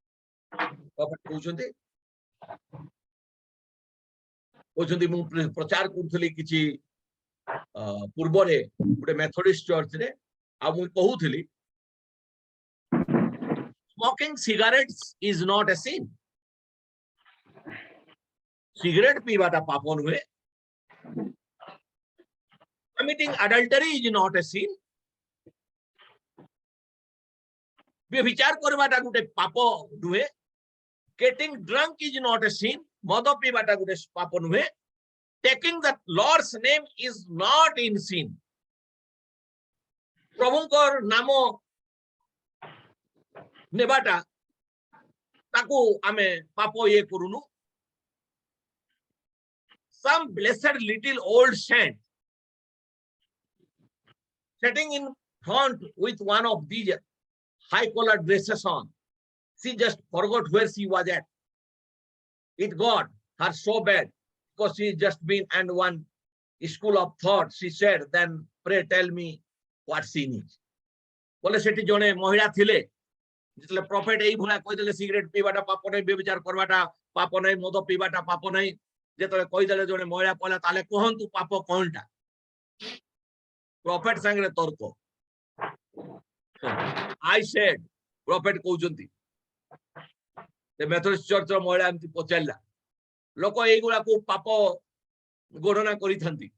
मु प्रचार करथली किछि पूर्व रे गोटे मेथोडिस्ट चर्च रे आ मु कहूथली smoking cigarettes is not a sin. Cigarette पीवाटा पाप नुहे. Committing adultery is not a sin. व्यभिचार करवाटा गुटे पाप नुहे. Getting drunk is not a sin. मद पीवाटा गुटे पाप नुहे. Taking the Lord's name is not in sin. प्रभुंकर नाम नेबाटा ताकू आमे पाप ये करूनु. Some blessed little old saint sitting in front with one of these high collared dresses on. She just forgot where she was at. It got her so bad because she just been and one school of thought. She said, then pray tell me what sin is. बोले सेठी जने महिला थिले जितले profit एई भला कहि देले cigarette पीबाटा पाप नै व्यभिचार करबाटा पाप नै मद पीबाटा पाप नै जेतले कहि देले जने महिला पला ताले कहंतु पाप कोनटा प्रॉफिट संगे तर्क आई सेड प्रॉफिट कहउचंती ते मेथोडिस्ट चर्च रो महिला एमती पचारला लोक एगुला को पाप गणना करि थांती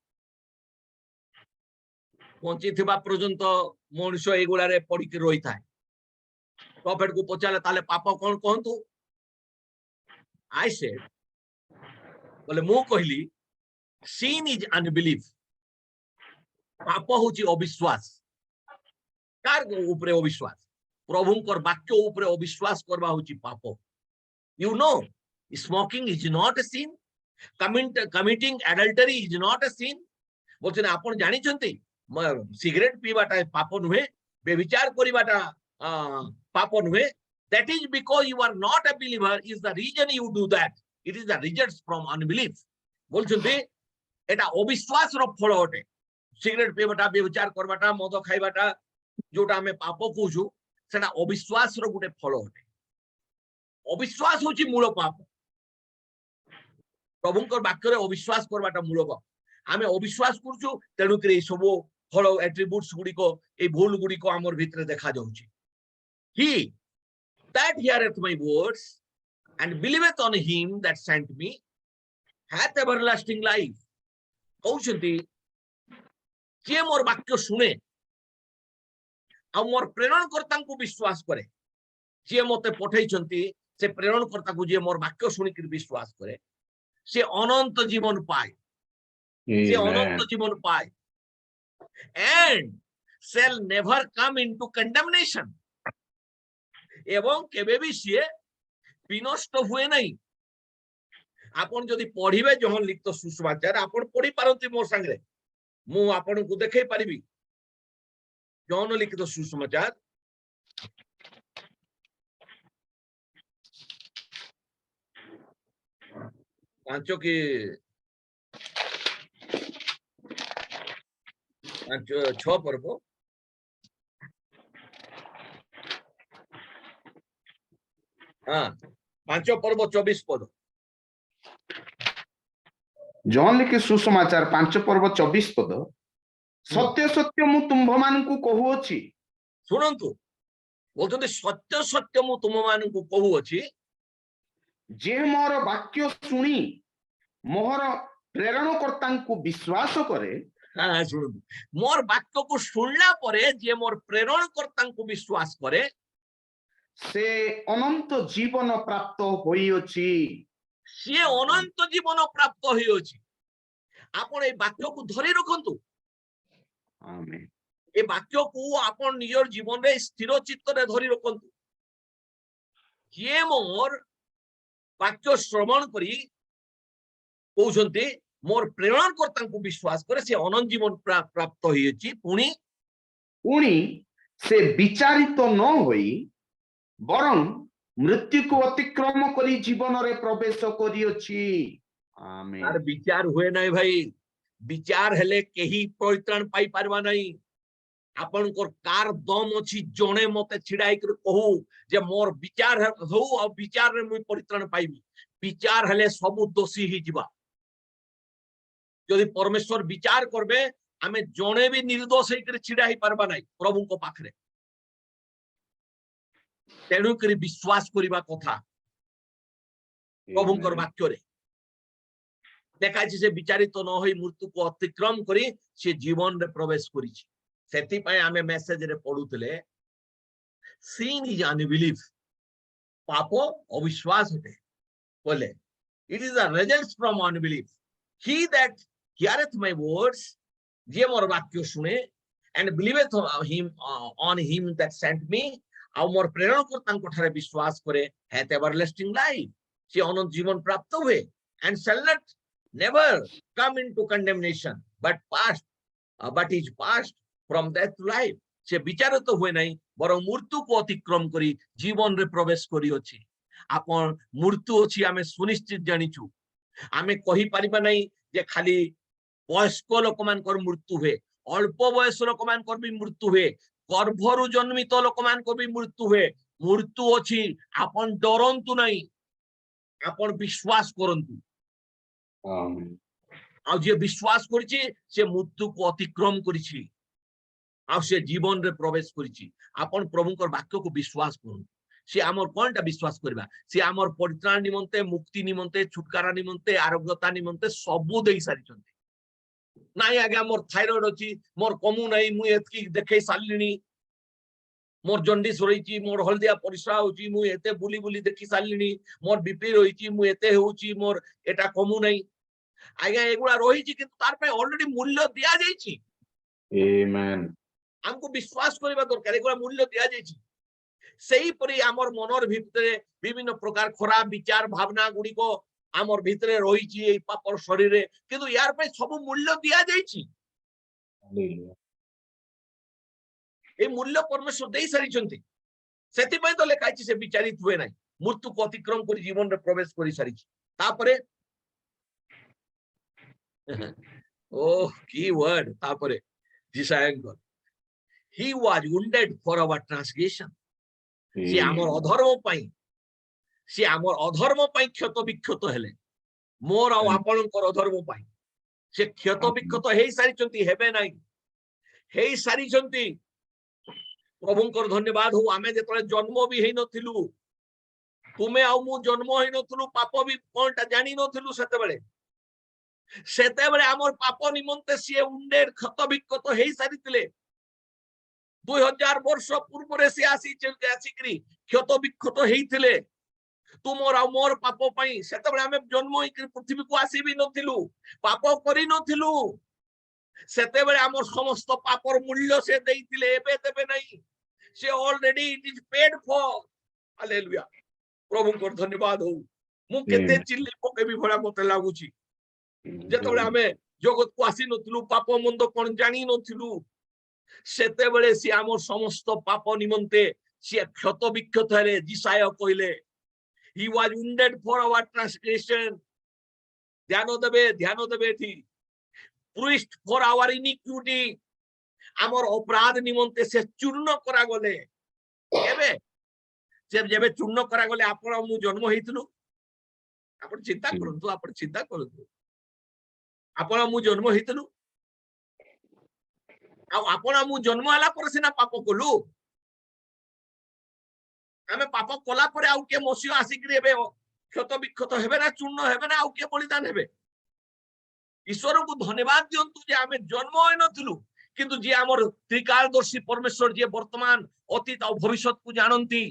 पहुंची थिबा पर्यंत मनुष्य एगुला रे पड़ी के रही थाए प्रॉफिट को पचारला ताले पाप कोन कहंतु आई सेड बोले मु कहली sin is unbelief पाप होची अविश्वास कार ऊपर अविश्वास प्रभुंकर वाक्य ऊपर अविश्वास करबा होची पाप you know smoking is not a sin committing adultery is not a sin बोलछन आपण जानि छंती सिगरेट पीवाटा पाप नुहे बेविचार करिवाटा पाप नुहे that is because you are not a believer is the reason you do that it is the results from unbelief बोलछन्ते एटा अविश्वास रो फल अटे cigarette पीवाटा बेविचार करवाटा मद खाइबाटा जोटा हमें पाप कहूछु सेटा अविश्वास रो गुटे फल अटे अविश्वास होची मूल पाप प्रभुंकर वाक्य रे अविश्वास करवाटा मूल पाप आमे अविश्वास करछु तेनु करे सब फल एट्रिब्यूट्स गुडी को ए भूल गुडी को हमर भितरे देखा जाउची he that heareth my words and believeth on him that sent me hath everlasting life कहउछन्ती जे मोर वाक्य सुने आ मोर प्रेरणकर्ता को विश्वास करे जे मते पठैछन्ती से प्रेरणकर्ता को जे मोर वाक्य सुनि के विश्वास करे से अनंत जीवन पाए से अनंत जीवन पाए and shall never come into condemnation एवं केबे भी से विनष्ट हुए नहीं आपण जदि पढिबे जहन लिखित सुसमाचार आपण पढि पारंती मोर संगे मु आपण को देखै परिबी जहन लिखित सुसमाचार पांचो की छ पर्व हाँ 5 पर्व 24 पद जॉन लिखे सुसमाचार 5 पर्व 24 पद सत्य सत्य मु तुम्भ मानकु कहूअछि सुनंतु बोलते सत्य सत्य मु तुम मानकु कहूअछि जे मोर वाक्य सुनी मोर प्रेरणकर्ता को विश्वास करे हाँ शुणु मोर वाक्य को सुनला परे जे मोर प्रेरणकर्ता को विश्वास करे से अनंत जीवन प्राप्त होइअछि से अनंत जीवन प्राप्त होइअछि आपण ए वाक्य को धरि रखंतु आमेन ए वाक्य को आपण निजर जीवन रे स्थिर चित्त रे धरि रखंतु जे मोर वाक्य श्रवण करी कहउछन्ते मोर प्रेरणकर्ता को विश्वास करे से अनंत जीवन प्राप्त होइअछि पुणी से विचारित न होई बरं मृत्यु को अतिक्रम करी जीवन रे प्रवेश करिअछि आमेन आर विचार हुए नै भाई विचार हेले केही परित्राण पाई परबा नै आपण को कार दम अछि जणे मते छिडाई कर कहू जे मोर विचार हो आ विचार रे मुई परित्राण पाइबी विचार हेले सब दोषी ही जीवा जदि परमेश्वर विचार करबे आमे जणे भी निर्दोष हे कर छिडा ही परबा नै प्रभु को पाखरे तेणु करी विश्वास करिबा कथा प्रभुंकर वाक्य रे देखा से विचारित न होई मृत्यु को अतिक्रम करी से जीवन रे प्रवेश करी सेति पय आमे मेसेज रे पढुतले sin is unbelief पाप अविश्वास होते बोले it is the results from unbelief he that heareth my words जे मोर वाक्य सुने and believeth on him that sent me आ मोर प्रेरणकर्ता को ठारे विश्वास करे hath everlasting life से अनंत जीवन प्राप्त हुए and shall not never come into condemnation but is passed from death to life से विचार तो हुए नहीं बर मृत्यु को अतिक्रम करी जीवन रे प्रवेश करी अछि आपण मृत्यु अछि आमे सुनिश्चित जानिछु आमे कहि परिबा नहीं जे खाली वयस्क लोक मान कर मृत्यु हुए अल्प वयस लोक मान कर भी मृत्यु हुए गर्भरु जन्मित लोक मान को भी मृत्यु हुए मृत्यु अछि आपण डरंतु नहीं आपण विश्वास करंतु आमेन आ जे विश्वास करछि से मृत्यु को अतिक्रम करछि आ से जीवन रे प्रवेश करछि आपण प्रभुकर वाक्य को विश्वास करु से हमर कोनटा विश्वास करबा से हमर परित्राण निमंते मुक्ति निमंते छुटकारा निमंते आरोग्यता निमंते सबु देई सारि छथि नाइ आगे मोर थायराइड अछि मोर कमु नाही मु एतकी देखै सालिनी मोर जंडिस रहिछि मोर हलदिया परिश्रा होछि मु एते बुली बुली देखि सालिनी मोर बीपी रहिछि मु एते होछि मोर एटा कमु नाही आगे एगुडा रहिछि किंतु तार पे ऑलरेडी मूल्य दिया जाइछि आमेन हमको विश्वास करबा दरकार एगुडा मूल्य दिया जाइछि सेही परि हमर मनर भितरे विभिन्न प्रकार खराब विचार भावना गुडी को हमर भितरे रहिछि ए पापर शरीर रे किंतु यार पे सब मूल्य दिया जाइछि ए मूल्य परमेश्वर दे सारी सेतिपय तो लेखा से विचारित हुए ना मृत्यु को अतिक्रम कर जीवन रे प्रवेश कर सारी तापरे ओ की वर्ड तापरे जिसायंकर he was wounded for our transgression से आमर अधर्म पाई से आमर अधर्म पाई क्षत विक्षत हेले मोर आ आपनकर अधर्म पाई से क्षत विक्षत हेई सारी हेबे नाही हेई सारी प्रभुंकर धन्यवाद हो आमे जेतले जन्म भी हेई नथिलु तुमे आ मु जन्म हेई नथिलु पाप भी कोनटा जानि नथिलु सेते बेले आमर पाप निमंते से उंडेर क्षत विक्षत हेई सारी 2000 वर्ष पूर्व रे से आसीकरी क्षत विक्षत हेई तुमर आ मोर पाप पाई सेते बेले आमे जन्म होई पृथ्वी को आसी भी नथिलु पाप करि नथिलु सेते बेले आमर समस्त पापर मूल्य से देइतिले एबे देबे नहीं से already it is paid for hallelujah प्रभु को धन्यवाद हो मु केते चिल्ली पकेबी भला मते लागुची जेतबेले आमे जगत को आसी नथिलु पाप मंद कोन जानि नथिलु सेते बेले से आमर समस्त पाप निमंते से क्षत विक्षत हेले जिसाय कहिले he was wounded for our transgression ध्यान देबे थी bruised for our iniquity आमर अपराध निमंते से चूर्ण करा गले एबे से जेबे चूर्ण करा गले आपण मु जन्म हेइतलु आपण चिंता करंतु आपण मु जन्म हेइतलु आ आपण मु जन्म हला पर सिना पाप कलु आमे पाप कला पर आउ के मसियो आसिकरी एबे क्षत विक्षत हेबे ना चूर्ण हेबे ना आउ के बलिदान हेबे ईश्वर को धन्यवाद दियंतु जे आमे जन्म होय नथिलु किंतु जे हमर त्रिकालदर्शी परमेश्वर जे वर्तमान अतीत और भविष्यत को जानंती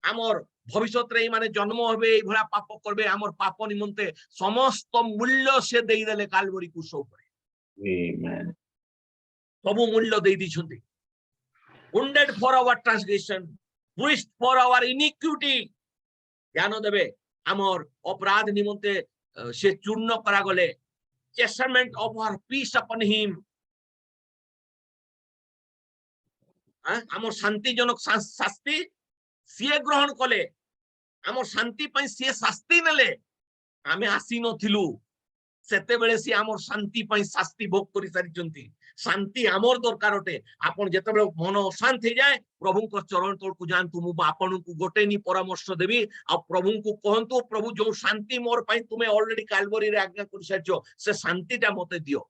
हमर भविष्यत रे माने जन्म हेबे ए भला पाप करबे हमर पाप निमंते समस्त मूल्य से देई देले कालवरी क्रूस ऊपर आमेन सब मूल्य देई दिछंती wounded for our transgression bruised for our iniquity ध्यान देबे हमर अपराध निमंते से चूर्ण करा गले chastisement of our peace upon him हमर शांतिजनक शास्ति सीए ग्रहण कले हमर शांति पई सीए शास्ति नले आमे आसी नथिलु सेते बेले सी हमर शांति पई शास्ति भोग करि सारिचंती शांति हमर दरकार होते आपण जेते बेले मन शांत हो जाए प्रभु को चरण तोड़ को जानतु मु आपण को गोटे नी परामर्श देबी आ प्रभु को कहंतु प्रभु जो शांति मोर पई तुमे ऑलरेडी कालवरी रे आज्ञा करि सारिचो से शांतिटा मते दियो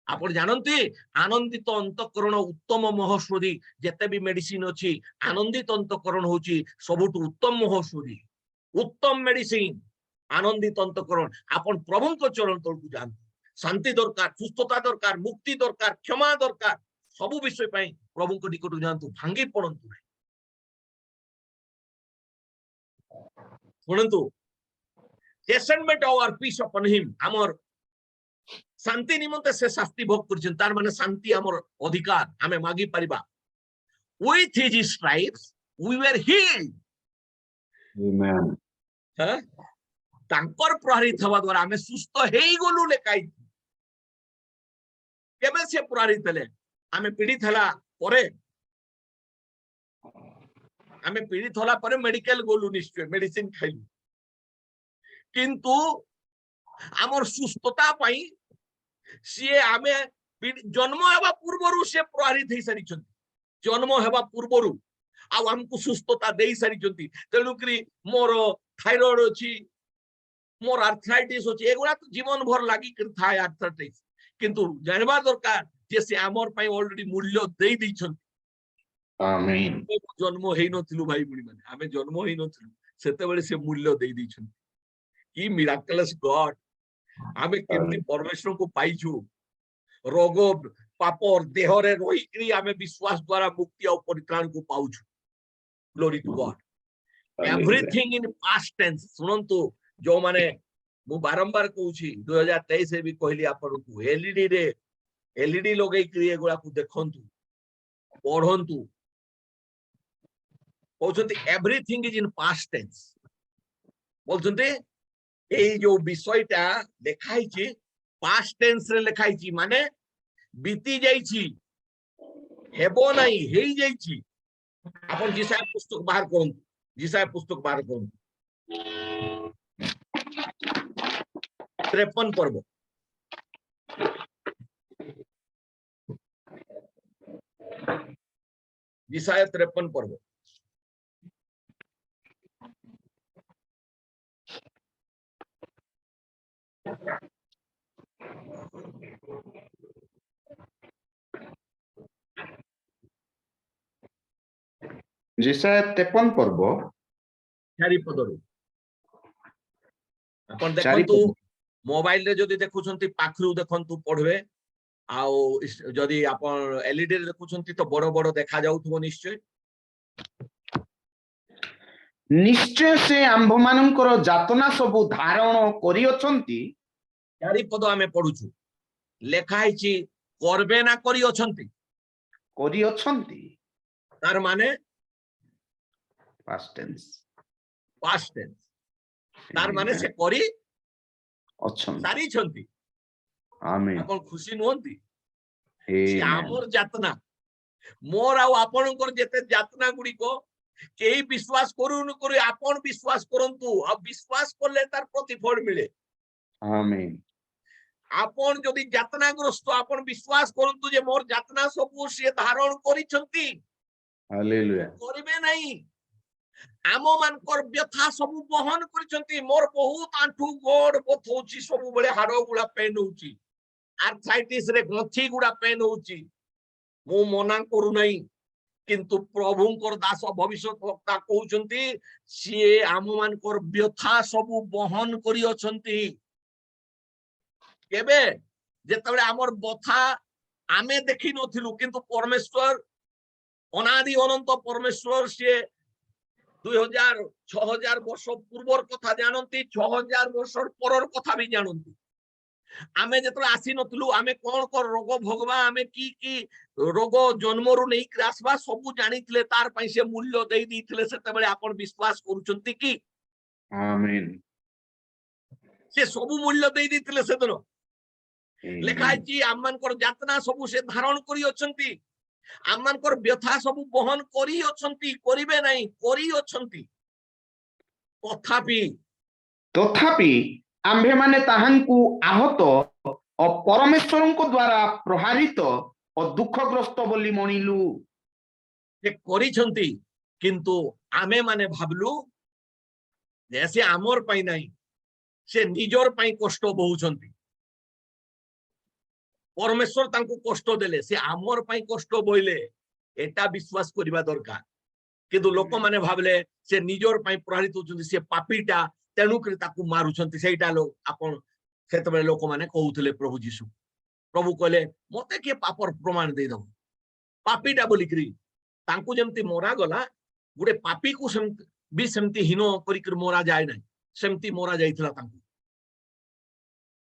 आपण जानंती आनंदित अंतःकरण उत्तम महौषधि जेते भी मेडिसिन अछि आनंदित अंतःकरण होची सबुठ उत्तम महौषधि उत्तम मेडिसिन आनंदित अंतःकरण आपण प्रभु को चरण तोड़ को जानतु शांति दरकार सुस्थता दरकार मुक्ति दरकार क्षमा दरकार सबु विषय पई प्रभु को निकट जानतु भांगी पड़ंतु सुनंतु चेस्टमेंट आवर पीस अपॉन हिम हमर शांति निमंते से शास्ति भोग करछन तार माने शांति हमर अधिकार हमें मागी परिबा with his stripes we were healed आमेन तांकर प्रहरित हवा द्वारा हमें सुस्त हेई गलु लेकाई केबे से प्रहरित ले हमें पीड़ित हला परे हमें पीड़ित होला परे मेडिकल गलु निश्चय मेडिसिन खाइलु किंतु हमर सुस्थता पई सीए आमे जन्म हेबा पूर्वरु से प्रहरित हेई सारिछंती जन्म हेबा पूर्वरु आ हमकु सुस्थता देई सारिछंती तेनुकरी मोर थायराइड अछि मोर आर्थराइटिस अछि एगुला तो जीवन भर लागि कर थाय आर्थराइटिस किंतु जानबा दरकार जे से हमर पई ऑलरेडी मूल्य देई दैछंती आमीन जन्म हेई नथिलु भाई बुणी माने आमे जन्म हेई नथिलु सेते बेले से मूल्य देई दैछंती की मिराकलस गॉड आमे केमती परमेश्वर को पाइछु रोग पाप और देह रे रही करी आमे विश्वास द्वारा मुक्ति और परित्राण को पाउछु glory to God everything in past tense सुनंतु जो माने मु बारंबार कहूची 2023 से भी कहली आपन को एलईडी लगै करी एगुला को देखंतु पढंतु कहउछंती everything is in past tense बोलछंती এই जो विषयटा लेखाइछि पास्ट टेंस रे लेखाइछि माने बीती जाइछि हेबो नहीं हेई जाइछि आपण जिसाय पुस्तक बाहर करन जिसाय पुस्तक बाहर करन 53 पर्व जिसाय 53 पर्व जिसाया 53 पर्व चारि पदरु आपण चारि देखंतु पद मोबाइल रे जदि देखुछंती पाखरु देखंतु पढवे आउ जदि आपण एलईडी रे देखुछंती तो बड़ बड़ देखा जाउथबो निश्चय निश्चय से आंभ मानकर जातना सबु धारण करी अछंती चारि पद आमे पढुछु लेखा हिची करबे ना करी अछंती तार माने पास्ट टेंस पास्ट टेंस तार माने से करी अछंती सारी छंती आमीन आपण खुशी नोंती से आमीन आमर जातना मोर आउ आपणकर जेते जातना गुडी को केही विश्वास करू न करू आपण विश्वास करंतु आ विश्वास करले तार प्रतिफल मिले आमीन आपण जदि जातनाग्रस्त आपण विश्वास करंतु जे मोर जातना सबु से धारण करिसंती हालेलुया करिबे नाही आम मानकर व्यथा सबु बहन करिसंती मोर बहुत आंठू गोड़ बथौची सबु बेले हाड़ गुडा पेन होची आर्थराइटिस रे गंठी गुडा पेन होची मु मना करू नाही किंतु प्रभुंकर दास भविष्यत वक्ता कहउचंती सिए आम मानकर व्यथा सबु बहन करि अछंती केबे जेतबे हमर बथा आमे देखि नथिलु किंतु परमेश्वर अनादि अनंत परमेश्वर से 2000 6000 वर्ष पूर्वर कथा जानंती 6000 वर्ष परर कथा भी जानंती आमे जेतबे आसी नथिलु आमे कोन कोन रोग भोगवा आमे की रोग जन्मरु नै क्रासबा सबु जानिथिले तार पई से मूल्य देई दिथिले सेतबेले आपण विश्वास करूचंती की आमीन से सबु मूल्य देई दिथिले सेदनो लेखाइची आममानकर जातना सबु से धारण करी अछंती आममानकर व्यथा सबु बहन करी अछंती करिवे नाही करी अछंती तथापि आम्भे माने ताहांकु आहत और परमेश्वरंको द्वारा प्रहारित और दुखग्रस्त बोली मणिलु से करिसंती किंतु आमे माने भाबलु जैसे आमर पई नाही से निजर पई कष्ट बहुचंती परमेश्वर तांको कष्ट देले से आमर पई कष्ट बोइले एटा विश्वास करिबा दरकार किंतु लोक माने भाबले से निजर पई प्रहारित होचंती से पापीटा तेनु करी ताकू मारुचंती सेटा लोक आपण सेतबे लोक माने कहउथले प्रभु यीशु प्रभु कहले मते के पापर प्रमाण दे दो पापीटा बोली करी तांको जेमती मोरा गला गुडे पापी को सेमती हीनो करी कर मोरा जाय नै सेमती मोरा जाइथिला तांको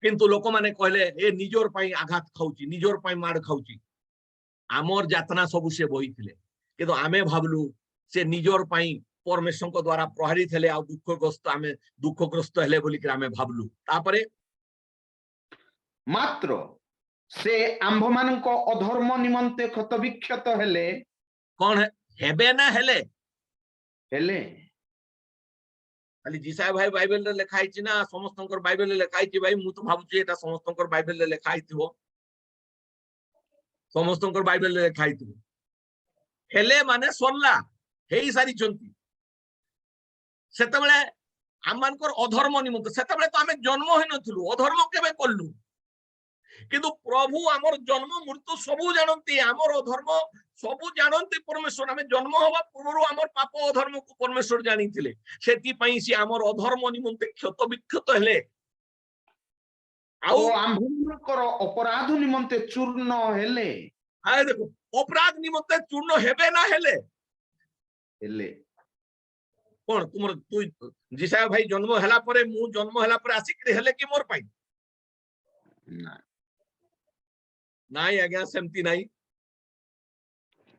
किंतु लोक माने कहले ए निजोर पई आघात खाउची निजोर पई मार खाउची आमर जातना सबु से बहिथिले किंतु आमे भाबलु से निजोर पई परमेश्वर को द्वारा प्रहारित हेले आ दुखग्रस्त आमे दुखग्रस्त हेले बोली कि आमे भाबलु तापरे मात्र से आंभ माननको अधर्म निमंते क्षत विक्षत हेले कोन हेबे ना हेले खाली जिसाय भाई बाइबल रे लिखाई छी ना समस्तंकर बाइबल रे लिखाई छी भाई मु तो भाबुची एटा समस्तंकर बाइबल रे लिखाई थिबो समस्तंकर बाइबल रे लिखाई थिबो हेले माने सोल्ला हेई सारी चंती सेतबेले आमानकर अधर्म निमंत सेतबेले तो आमे जन्म होई नथिलु अधर्म केबे करलु किंतु प्रभु आमर जन्म मृत्यु सबु जानंती आमर अधर्म सबु जानंती परमेश्वर आमे जन्म होबा पूर्व आमर पाप अधर्म को परमेश्वर जानिथिले सेति पई से आमर अधर्म निमंते क्षत विक्षत हेले आउ आंभकर अपराध निमंते चूर्ण हेले आए देखो अपराध निमंते चूर्ण हेबे ना हेले कोन तुमर तू जिसा भाई जन्म हला परे मु जन्म हला परे आसिक हेले कि मोर पई ना नाई आज्ञा सेमती नाई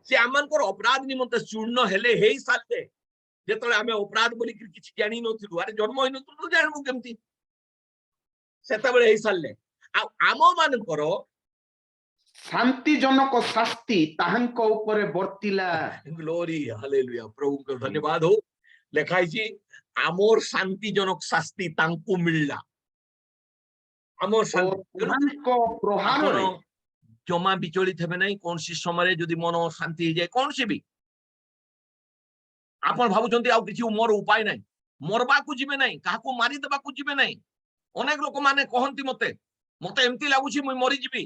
से आमनकर अपराध निमंते चूर्ण हेले हेई साले जेतले आमे अपराध बोली किछि जानि नथिलु अरे जन्म होई नथिलु जानबु केमती सेतबेले हेई साले आ आम मानकर ଶାନ୍ତିଜନକ ଶାସ୍ତି ତାହାଙ୍କ ଉପରେ ବର୍ତ୍ତିଲା। ଗ୍ଲୋରି ହାଲେଲୁୟା ପ୍ରଭୁ को धन्यवाद हो ଲେଖା ହେଇଛି ଆମର ଶାନ୍ତିଜନକ ଶାସ୍ତି ତାଙ୍କୁ ମିଳିଲା ଆମର ଓ ଶାନ୍ତି ତେଣୁ ତାହାଙ୍କ ଆପଣ ପ୍ରହାରରେ ଜମା ବିଚଳିତ ହେବେ ନାହିଁ କୌଣସି ସମୟରେ ଯଦି ମନ ଶାନ୍ତି ହେଇଯାଏ କୌଣସି ବି ଆପଣ ଭାବୁଛନ୍ତି ଆଉ କିଛି ମୋର ଉପାୟ ନାହିଁ ମରବାକୁ ଯିବେ ନାହିଁ କାହାକୁ ମାରିଦେବାକୁ ଯିବେ ନାହିଁ ଅନେକ ଲୋକମାନେ କହନ୍ତି ମତେ ଏମିତି ଲାଗୁଛି ମୁଁ ମରିଯିବି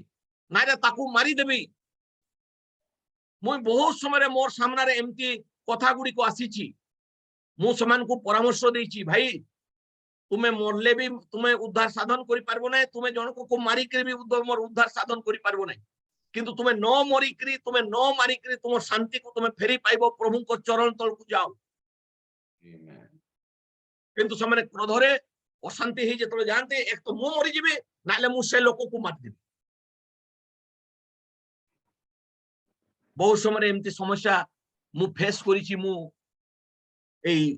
ନାଇଁରେ ତାକୁ ମାରିଦେବି ମୁଁ ବହୁତ ସମୟରେ ମୋର ସାମ୍ନାରେ ଏମିତି କଥା ଗୁଡ଼ିକ ଆସିଛି ମୁଁ ସେମାନଙ୍କୁ ପରାମର୍ଶ ଦେଇଛି ଭାଇ ତୁମେ ମରଲେ ବି ତୁମେ ଉଦ୍ଧାର ସାଧନ କରିପାରିବ ନାହିଁ ତୁମେ ଜଣକୁ ମାରିକିରି ବି ମୋର ଉଦ୍ଧାର ସାଧନ କରିପାରିବ ନାହିଁ କିନ୍ତୁ ତୁମେ ନ ମରିକିରି ତୁମେ ନ ମାରିକିରି ତୁମ ଶାନ୍ତିକୁ ତୁମେ ଫେରି ପାଇବ ପ୍ରଭୁଙ୍କ ଚରଣ ତଳକୁ ଯାଅ କିନ୍ତୁ ସେମାନେ କ୍ରୋଧରେ ଅଶାନ୍ତି ହେଇ ଯେତେବେଳେ ଯାଆନ୍ତି ଏକ ତ ମୁଁ ମରିଯିବି ନହେଲେ ମୁଁ ସେ ଲୋକକୁ ମାରିଦେବି ବହୁତ ସମୟରେ ଏମିତି ସମସ୍ୟା ମୁଁ ଫେସ୍ କରିଛି ମୁଁ ଏଇ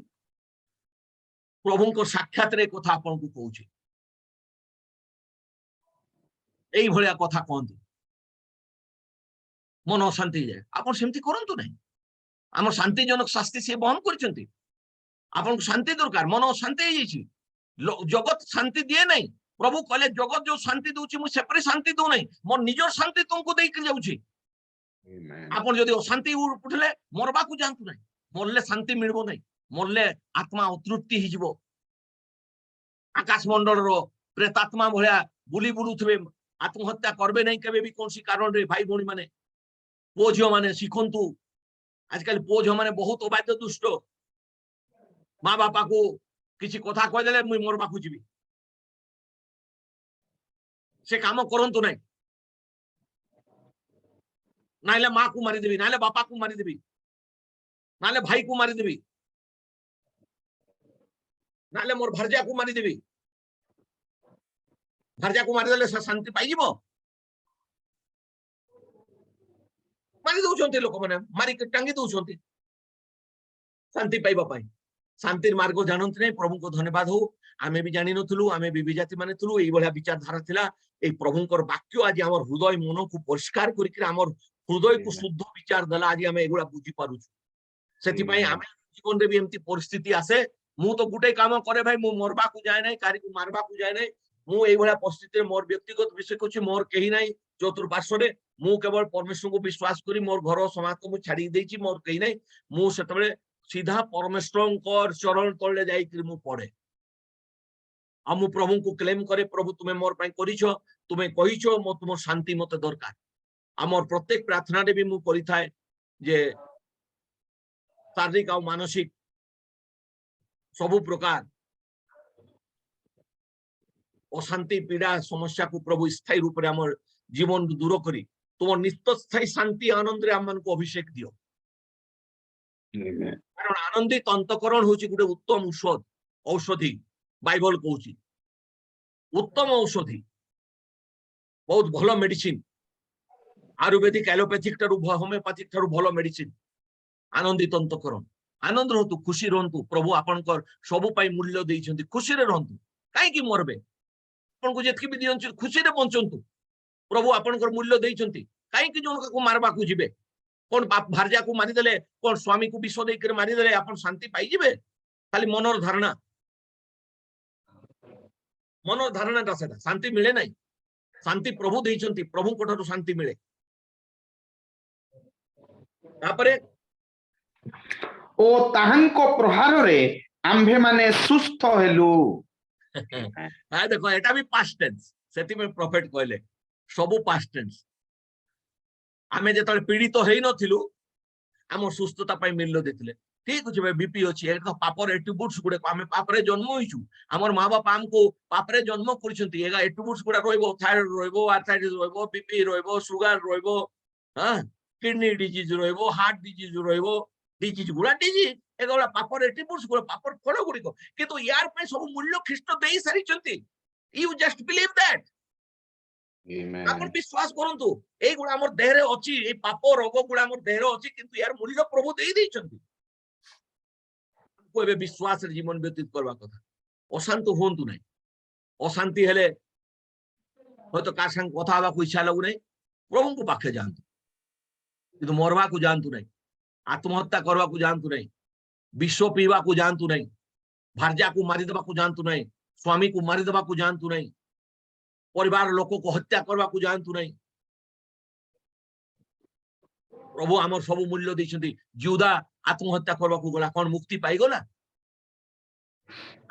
ପ୍ରଭୁଙ୍କ ସାକ୍ଷାତରେ କଥା ଆପଣଙ୍କୁ କହୁଛି ଏଇଭଳିଆ କଥା କହନ୍ତି ମନ ଅଶାନ୍ତି ହେଇଯାଏ ଆପଣ ସେମିତି କରନ୍ତୁ ନାହିଁ ଆମର ଶାନ୍ତିଜନକ ଶାସ୍ତି ସେ ବହନ କରିଛନ୍ତି ଆପଣଙ୍କୁ ଶାନ୍ତି ଦରକାର ମନ ଅଶାନ୍ତି ହେଇଯାଇଛି ଜଗତ ଶାନ୍ତି ଦିଏ ନାହିଁ ପ୍ରଭୁ କହିଲେ ଜଗତ ଯୋଉ ଶାନ୍ତି ଦଉଛି ମୁଁ ସେପରି ଶାନ୍ତି ଦଉନାହିଁ ମୋ ନିଜର ଶାନ୍ତି ତୁମକୁ ଦେଇକି ଯାଉଛି ଆପଣ ଯଦି ଅଶାନ୍ତି ଉଠିଲେ ମରବାକୁ ଯାଆନ୍ତୁ ନାହିଁ ମରଲେ ଶାନ୍ତି ମିଳିବ ନାହିଁ ମରଲେ ଆତ୍ମା ଅତୃପ୍ତି ହେଇଯିବ ଆକାଶ ମଣ୍ଡଳର ପ୍ରେତାତ୍ମା ଭଳିଆ ବୁଲି ବୁଲୁଥିବେ ଆତ୍ମହତ୍ୟା କରିବେ ନାହିଁ କେବେ ବି କୌଣସି କାରଣରେ ଭାଇ ଭଉଣୀ ମାନେ ପୁଅ ଝିଅ ମାନେ ଶିଖନ୍ତୁ ଆଜିକାଲି ପୁଅ ଝିଅ ମାନେ ବହୁତ ଅବାଧ୍ୟ ଦୁଷ୍ଟ ମା ବାପାକୁ କିଛି କଥା କହିଦେଲେ ମୁଁ ମରବାକୁ ଯିବି ସେ କାମ କରନ୍ତୁ ନାହିଁ ନାଇଲେ ମା କୁ ମାରିଦେବି ନାଇଲେ ବାପା କୁ ମାରିଦେବି ନାଇଲେ ଭାଇ କୁ ମାରିଦେବି ନାଇଲେ ମୋର ଭାର୍ଯ୍ୟାକୁ ମାରିଦେବି ଭାର୍ଯ୍ୟାକୁ ମାରିଦେଲେ ସେ ଶାନ୍ତି ପାଇଯିବ ମାରି ଦଉଛନ୍ତି ଲୋକମାନେ ମାରିକି ଟାଙ୍ଗି ଦଉଛନ୍ତି ଶାନ୍ତି ପାଇବା ପାଇଁ ଶାନ୍ତିର ମାର୍ଗ ଜାଣନ୍ତି ନାହିଁ ପ୍ରଭୁଙ୍କୁ ଧନ୍ୟବାଦ ହଉ ଆମେ ବି ଜାଣିନଥିଲୁ ଆମେ ବି ବିଜାତି ମାନେ ଥିଲୁ ଏଇଭଳିଆ ବିଚାରଧାରା ଥିଲା ଏଇ ପ୍ରଭୁଙ୍କର ବାକ୍ୟ ଆଜି ଆମର ହୃଦୟ ମନକୁ ପରିଷ୍କାର କରିକି ଆମର ହୃଦୟକୁ ଶୁଦ୍ଧ ବିଚାର ଦେଲା ଆଜି ଆମେ ଏଗୁଡା ବୁଝିପାରୁଛୁ ସେଥିପାଇଁ ଆମେ ଜୀବନରେ ବି ଏମିତି ପରିସ୍ଥିତି ଆସେ ମୁଁ ତ ଗୋଟେ କାମ କରେ ଭାଇ ମୁଁ ମରବାକୁ ଯାଏ ନାହିଁ କାହାକୁ ମାରବାକୁ ଯାଏ ନାହିଁ ମୁଁ ଏଇଭଳିଆ ପରିସ୍ଥିତିରେ ମୋର ବ୍ୟକ୍ତିଗତ ବିଷୟ କରୁଛି ମୋର କେହି ନାହିଁ ଚତୁର୍ପାର୍ଶ୍ୱରେ ମୁଁ କେବଳ ପରମେଶ୍ୱରଙ୍କୁ ବିଶ୍ୱାସ କରି ମୋର ଘର ସମାଜକୁ ମୁଁ ଛାଡି ଦେଇଛି ମୋର କେହି ନାହିଁ ମୁଁ ସେତେବେଳେ ସିଧା ପରମେଶ୍ୱରଙ୍କର ଚରଣ ତଳେ ଯାଇକିରି ମୁଁ ପଡେ ଆଉ ମୁଁ ପ୍ରଭୁଙ୍କୁ କ୍ଲେମ କରେ ପ୍ରଭୁ ତୁମେ ମୋର ପାଇଁ କରିଛ ତୁମେ କହିଛ ମୋ ତୁମ ଶାନ୍ତି ମତେ ଦରକାର ଆମର ପ୍ରତ୍ୟେକ ପ୍ରାର୍ଥନାରେ ବି ମୁଁ କରିଥାଏ ଯେ ଶାରୀରିକ ଆଉ ମାନସିକ ସବୁ ପ୍ରକାର ଅଶାନ୍ତି ପୀଡ଼ା ସମସ୍ୟାକୁ ପ୍ରଭୁ ସ୍ଥାୟୀ ରୂପରେ ଆମର ଜୀବନ ଦୂର କରି ତୁମ ନିତ୍ୟସ୍ଥାୟୀ ଶାନ୍ତି ଆନନ୍ଦରେ ଆମମାନଙ୍କୁ ଅଭିଷେକ ଦିଅ କାରଣ ଆନନ୍ଦିତ ଅନ୍ତଃକରଣ ହଉଛି ଗୋଟେ ଉତ୍ତମ ଔଷଧି ବାଇବଲ କହୁଛି ଉତ୍ତମ ଔଷଧି ବହୁତ ଭଲ ମେଡିସିନ ଆୟୁର୍ବେଦିକ ଆଲୋପାଥିକ ଠାରୁ ହୋମିଓପାଥିକ ଠାରୁ ଭଲ ମେଡିସିନ ଆନନ୍ଦିତ ଅନ୍ତଃକରଣ ଆନନ୍ଦ ରୁହନ୍ତୁ ଖୁସି ରୁହନ୍ତୁ ପ୍ରଭୁ ଆପଣଙ୍କର ସବୁ ପାଇଁ ମୂଲ୍ୟ ଦେଇଛନ୍ତି ଖୁସିରେ ରୁହନ୍ତୁ କାହିଁକି ମରବେ ଆପଣଙ୍କୁ ଯେତିକି ବି ଦିଅନ୍ତି ଖୁସିରେ ବଞ୍ଚନ୍ତୁ ପ୍ରଭୁ ଆପଣଙ୍କର ମୂଲ୍ୟ ଦେଇଛନ୍ତି କାହିଁକି ଜଣକୁ ମାରବାକୁ ଯିବେ କଣ ଭାର୍ଯ୍ୟାକୁ ମାରିଦେଲେ କଣ ସ୍ୱାମୀକୁ ବିଷ ଦେଇକରି ମାରିଦେଲେ ଆପଣ ଶାନ୍ତି ପାଇଯିବେ ଖାଲି ମନର ଧାରଣାଟା ସେଟା ଶାନ୍ତି ମିଳେ ନାହିଁ ଶାନ୍ତି ପ୍ରଭୁ ଦେଇଛନ୍ତି ପ୍ରଭୁଙ୍କ ଠାରୁ ଶାନ୍ତି ମିଳେ ତାପରେ ଓ ତାହାଙ୍କ ପ୍ରହାରରେ ଆମ୍ଭେମାନେ ସୁସ୍ଥ ହେଲୁ ଦେଖ ଏଟା ବି ପାଷ୍ଟ ଟେନ୍ସ ସେଥିପାଇଁ ପ୍ରଫେଟ କହିଲେ ସବୁ ପାଷ୍ଟ ଟେନ୍ସ ଆମେ ଯେତେବେଳେ ପୀଡ଼ିତ ହେଇନଥିଲୁ ଆମ ସୁସ୍ଥତା ପାଇଁ ମୂଲ୍ୟ ଦେଇଥିଲେ ଠିକ ଅଛି ଭାଇ ବିପି ଅଛି ଏଟା ପାପର ଏଟ୍ରିବ୍ୟୁଟ୍ସ ଗୁଡାକ ଆମେ ପାପରେ ଜନ୍ମ ହେଇଛୁ ଆମର ମା ବାପା ଆମକୁ ପାପରେ ଜନ୍ମ କରିଛନ୍ତି ଏଗା ଏଟ୍ରିବ୍ୟୁଟ୍ସ ଗୁଡା ରହିବ ଥାଇରଏଡ ରହିବ ଆର୍ଥରାଇଟିସ ରହିବ ବିପି ରହିବ ସୁଗାର ରହିବ କିଡନୀ ଡିଜିଜ ରହିବ ହାର୍ଟ ଡିଜିଜ ରହିବ ଡିଜିଜ ଗୁଡା ଡିଜିଜ ଏଗୁଡା ପାପର ଏଟ୍ରିବ୍ୟୁଟ୍ସ ଗୁଡା ପାପର ଫଳ ଗୁଡିକ କିନ୍ତୁ ୟାର ପାଇଁ ସବୁ ମୂଲ୍ୟ ଖ୍ରୀଷ୍ଟ ଦେଇ ସାରିଛନ୍ତି ୟୁ ଜଷ୍ଟ ବିଲିଭ ଦ୍ୟାଟ ଆପଣ ବିଶ୍ୱାସ କରନ୍ତୁ ଏଇଗୁଡା ଆମର ଦେହରେ ଅଛି ଏଇ ପାପ ରୋଗ ଗୁଡା ଆମର ଦେହରେ ଅଛି କିନ୍ତୁ ୟାର ମୂଲ୍ୟ ପ୍ରଭୁ ଦେଇଛନ୍ତି ଏବେ ବିଶ୍ୱାସରେ ଜୀବନ ବ୍ୟତୀତ କରିବା କଥା ଅଶାନ୍ତ ହୁଅନ୍ତୁ ନାହିଁ ଅଶାନ୍ତି ହେଲେ ହয়তো କାହା ସାଙ୍ଗେ କଥା ହେବାକୁ ଇଚ୍ଛା ଲାଗୁନାହିଁ प्रभु को पाखे जानतु किंतु मरवा को जानतु नहीं, आत्महत्या करवा को जानतु नहीं, विष पीवा को जानतु नहीं, भार्या को मारिदेवा को जानतु नहीं, स्वामी को मारिदेवा को जानतु नहीं, परिवार लोक को हत्या करवा को जानतु नहीं। प्रभु आमर सब मूल्य देइछन्ति। जिउदा आत्महत्या करवा को गला कोन मुक्ति पाई गला?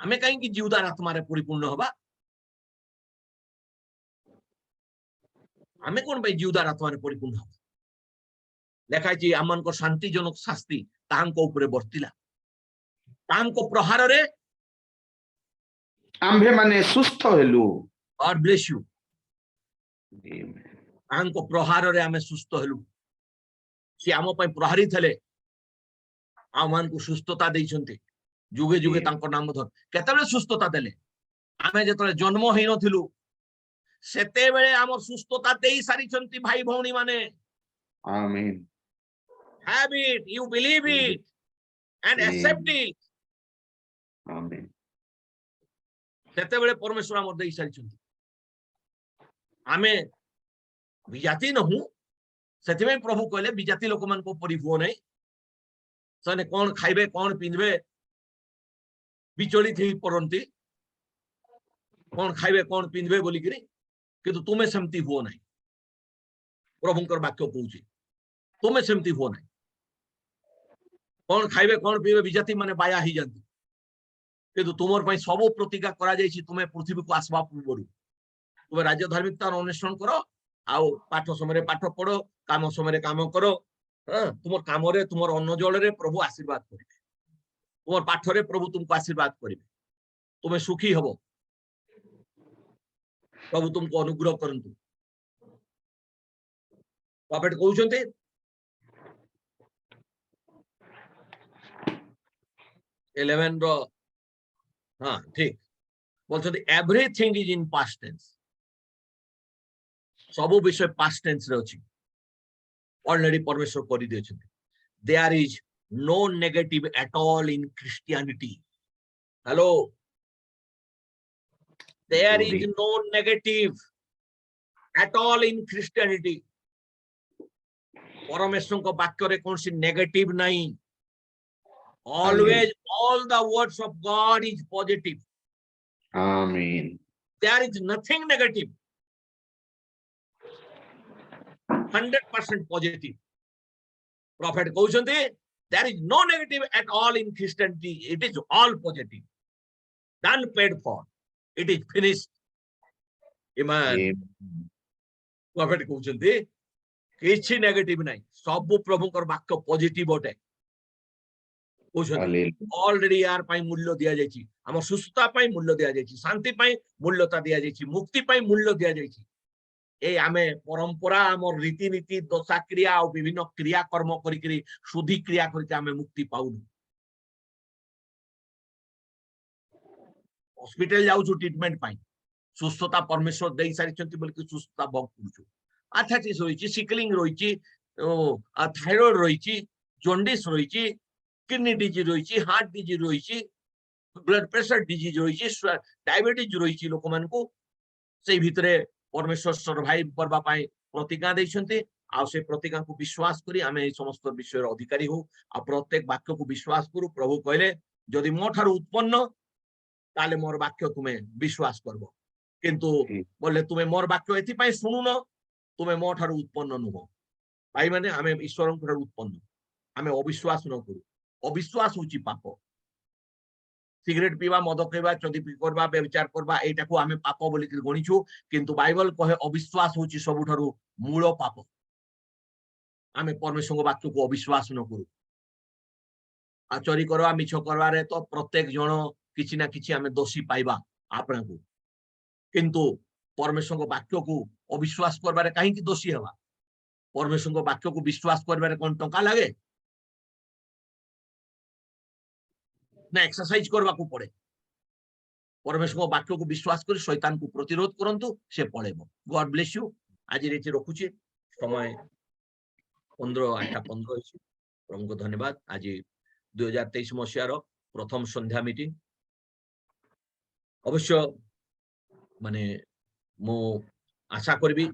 आमे काई कि जिउदा आत्मा रे परिपूर्ण होबा? आमे कोन भाई जिउदा आत्मा रे परिपूर्ण होबा? लेखा छी आमन को शांतिजनक शास्ति तांको ऊपर बर्तिला, तांको प्रहार रे आम्भे माने सुस्थ हेलु। God bless you. तांको प्रहार रे आमे सुस्थ हेलु। से आम पई प्रहारी थले, आमान को सुस्थता देइछन्ति। जुगे जुगे तांको नाम धर केतेबेले सुस्थता देले? आमे जेतले जन्म हेइ नथिलु सेते बेले आमर सुस्थता देई सारिछन्ति भाई भौणी माने। आमीन। Have it, you believe it and accept it. आमीन। सेते बेले परमेश्वर आमर देई सारिछन्ति। आमे विजाति नहु, सेते में प्रभु कहले विजाति लोक मान को परिभो नै, सने कोन खाइबे कोन पिनबे बिचलित ही परंती, कोन खाइबे कोन पिनबे बोली करी, किंतु तुमे सेमती हो नै। प्रभुंकर वाक्य कहूची तुमे सेमती हो नै। कोन खाइबे कोन पीबे विजाति माने बाया ही जानती, किंतु तुमर पई सब प्रतिज्ञा करा जायछि। तुमे पृथ्वी को आसवा पूर्वरु तुमे राज्य धार्मिकता अन्वेषण करो, आउ पाठ समय पाठ पढ़ो, काम समय काम करो। तुमर काम रे तुमर अन्न जल रे प्रभु आशीर्वाद करिवे, तुमर पाठ रे प्रभु तुमको आशीर्वाद करिवे, तुमे सुखी हबो, प्रभु तुमको अनुग्रह करंतु। प्रॉफिट कहउछन्ते 11 रो हां ठीक बोलछन्ते everything is in past tense. सब विषय पास्ट टेंस रे अछि, ऑलरेडी परमेश्वर करि देछन्ते। There is no negative at all in Christianity. Hello, there is no negative at all in Christianity. परमेश्वर को वाक्य रे कोन सी नेगेटिव नहीं। Always all the words of God is positive. Amen. There is nothing negative. 100% positive. Prophet कहउछन्ते there is no negative at all in Christianity. It is all positive. Done, paid for. It is finished. Amen. Prophet कहउछन्ते किछि negative नहीं, सब प्रभुकर वाक्य positive होते। Already यार पाई मूल्य दिया जायछि, हम सुस्थता पाई मूल्य दिया जायछि, शांति पाई मूल्यता दिया जायछि, मुक्ति पाई मूल्य दिया जायछि। ए आमे परंपरा हमर रीति नीति दशा क्रिया और विभिन्न क्रिया कर्म करि करि शुद्धि क्रिया करि आमे मुक्ति पाउनु। हॉस्पिटल जाउछु ट्रीटमेंट पाई, सुस्थता परमेश्वर देई सारिछन्ति बल्कि सुस्थता भोग करूछु। आर्थराइटिस होइछि, सिकलिंग रहिछि, थायराइड रहिछि, जॉन्डिस रहिछि, किडनी डिजीज रहिछि, हार्ट डिजीज रहिछि, ब्लड प्रेशर डिजीज रहिछि, डायबिटीज रहिछि। लोक मान को से भितरे परमेश्वर सर्वाइव करबा पाई प्रतिज्ञा दैछन्ते। आ से प्रतिज्ञा को विश्वास करी आमे ए समस्त विषय अधिकारी हो, आ प्रत्येक वाक्य को विश्वास करू। प्रभु कहले जदि मो ठारू उत्पन्न ताले मोर वाक्य तुमे विश्वास करबो, किंतु बोले तुमे मोर वाक्य एथि पाई सुनुनो, तुमे मो ठारू उत्पन्न नुहो। भाई माने आमे ईश्वरन ठारू उत्पन्न, आमे अविश्वास न करू। अविश्वास होची पाप। सिगरेट पीवा, मद खाइबा, चोरी करबा, व्यभिचार करबा, एटा को आमे पाप बोली कि गणिछु, किंतु बाइबल कहे अविश्वास होची सबुठारू मूल पाप। आमे परमेश्वर को वाक्य को अविश्वास न करू। आ चोरी करबा, मिछ करबा रे तो प्रत्येक जण किछि ना किछि आमे दोषी पाइबा आपना को, किंतु परमेश्वर को वाक्य को अविश्वास करबा रे काहे कि दोषी हेबा? परमेश्वर को वाक्य को विश्वास करबा रे कोन टंका लागे ना एक्सरसाइज करबा को पड़े? परमेश्वर को वाक्य को विश्वास कर शैतान को प्रतिरोध करंतु, से पळेबो। God bless you. आज रेचे रखुची, समय 15:08:15 होइछि। प्रभु धन्यवाद। आज 2023 मसियार प्रथम संध्या मीटिंग। अवश्य माने मो आशा करबी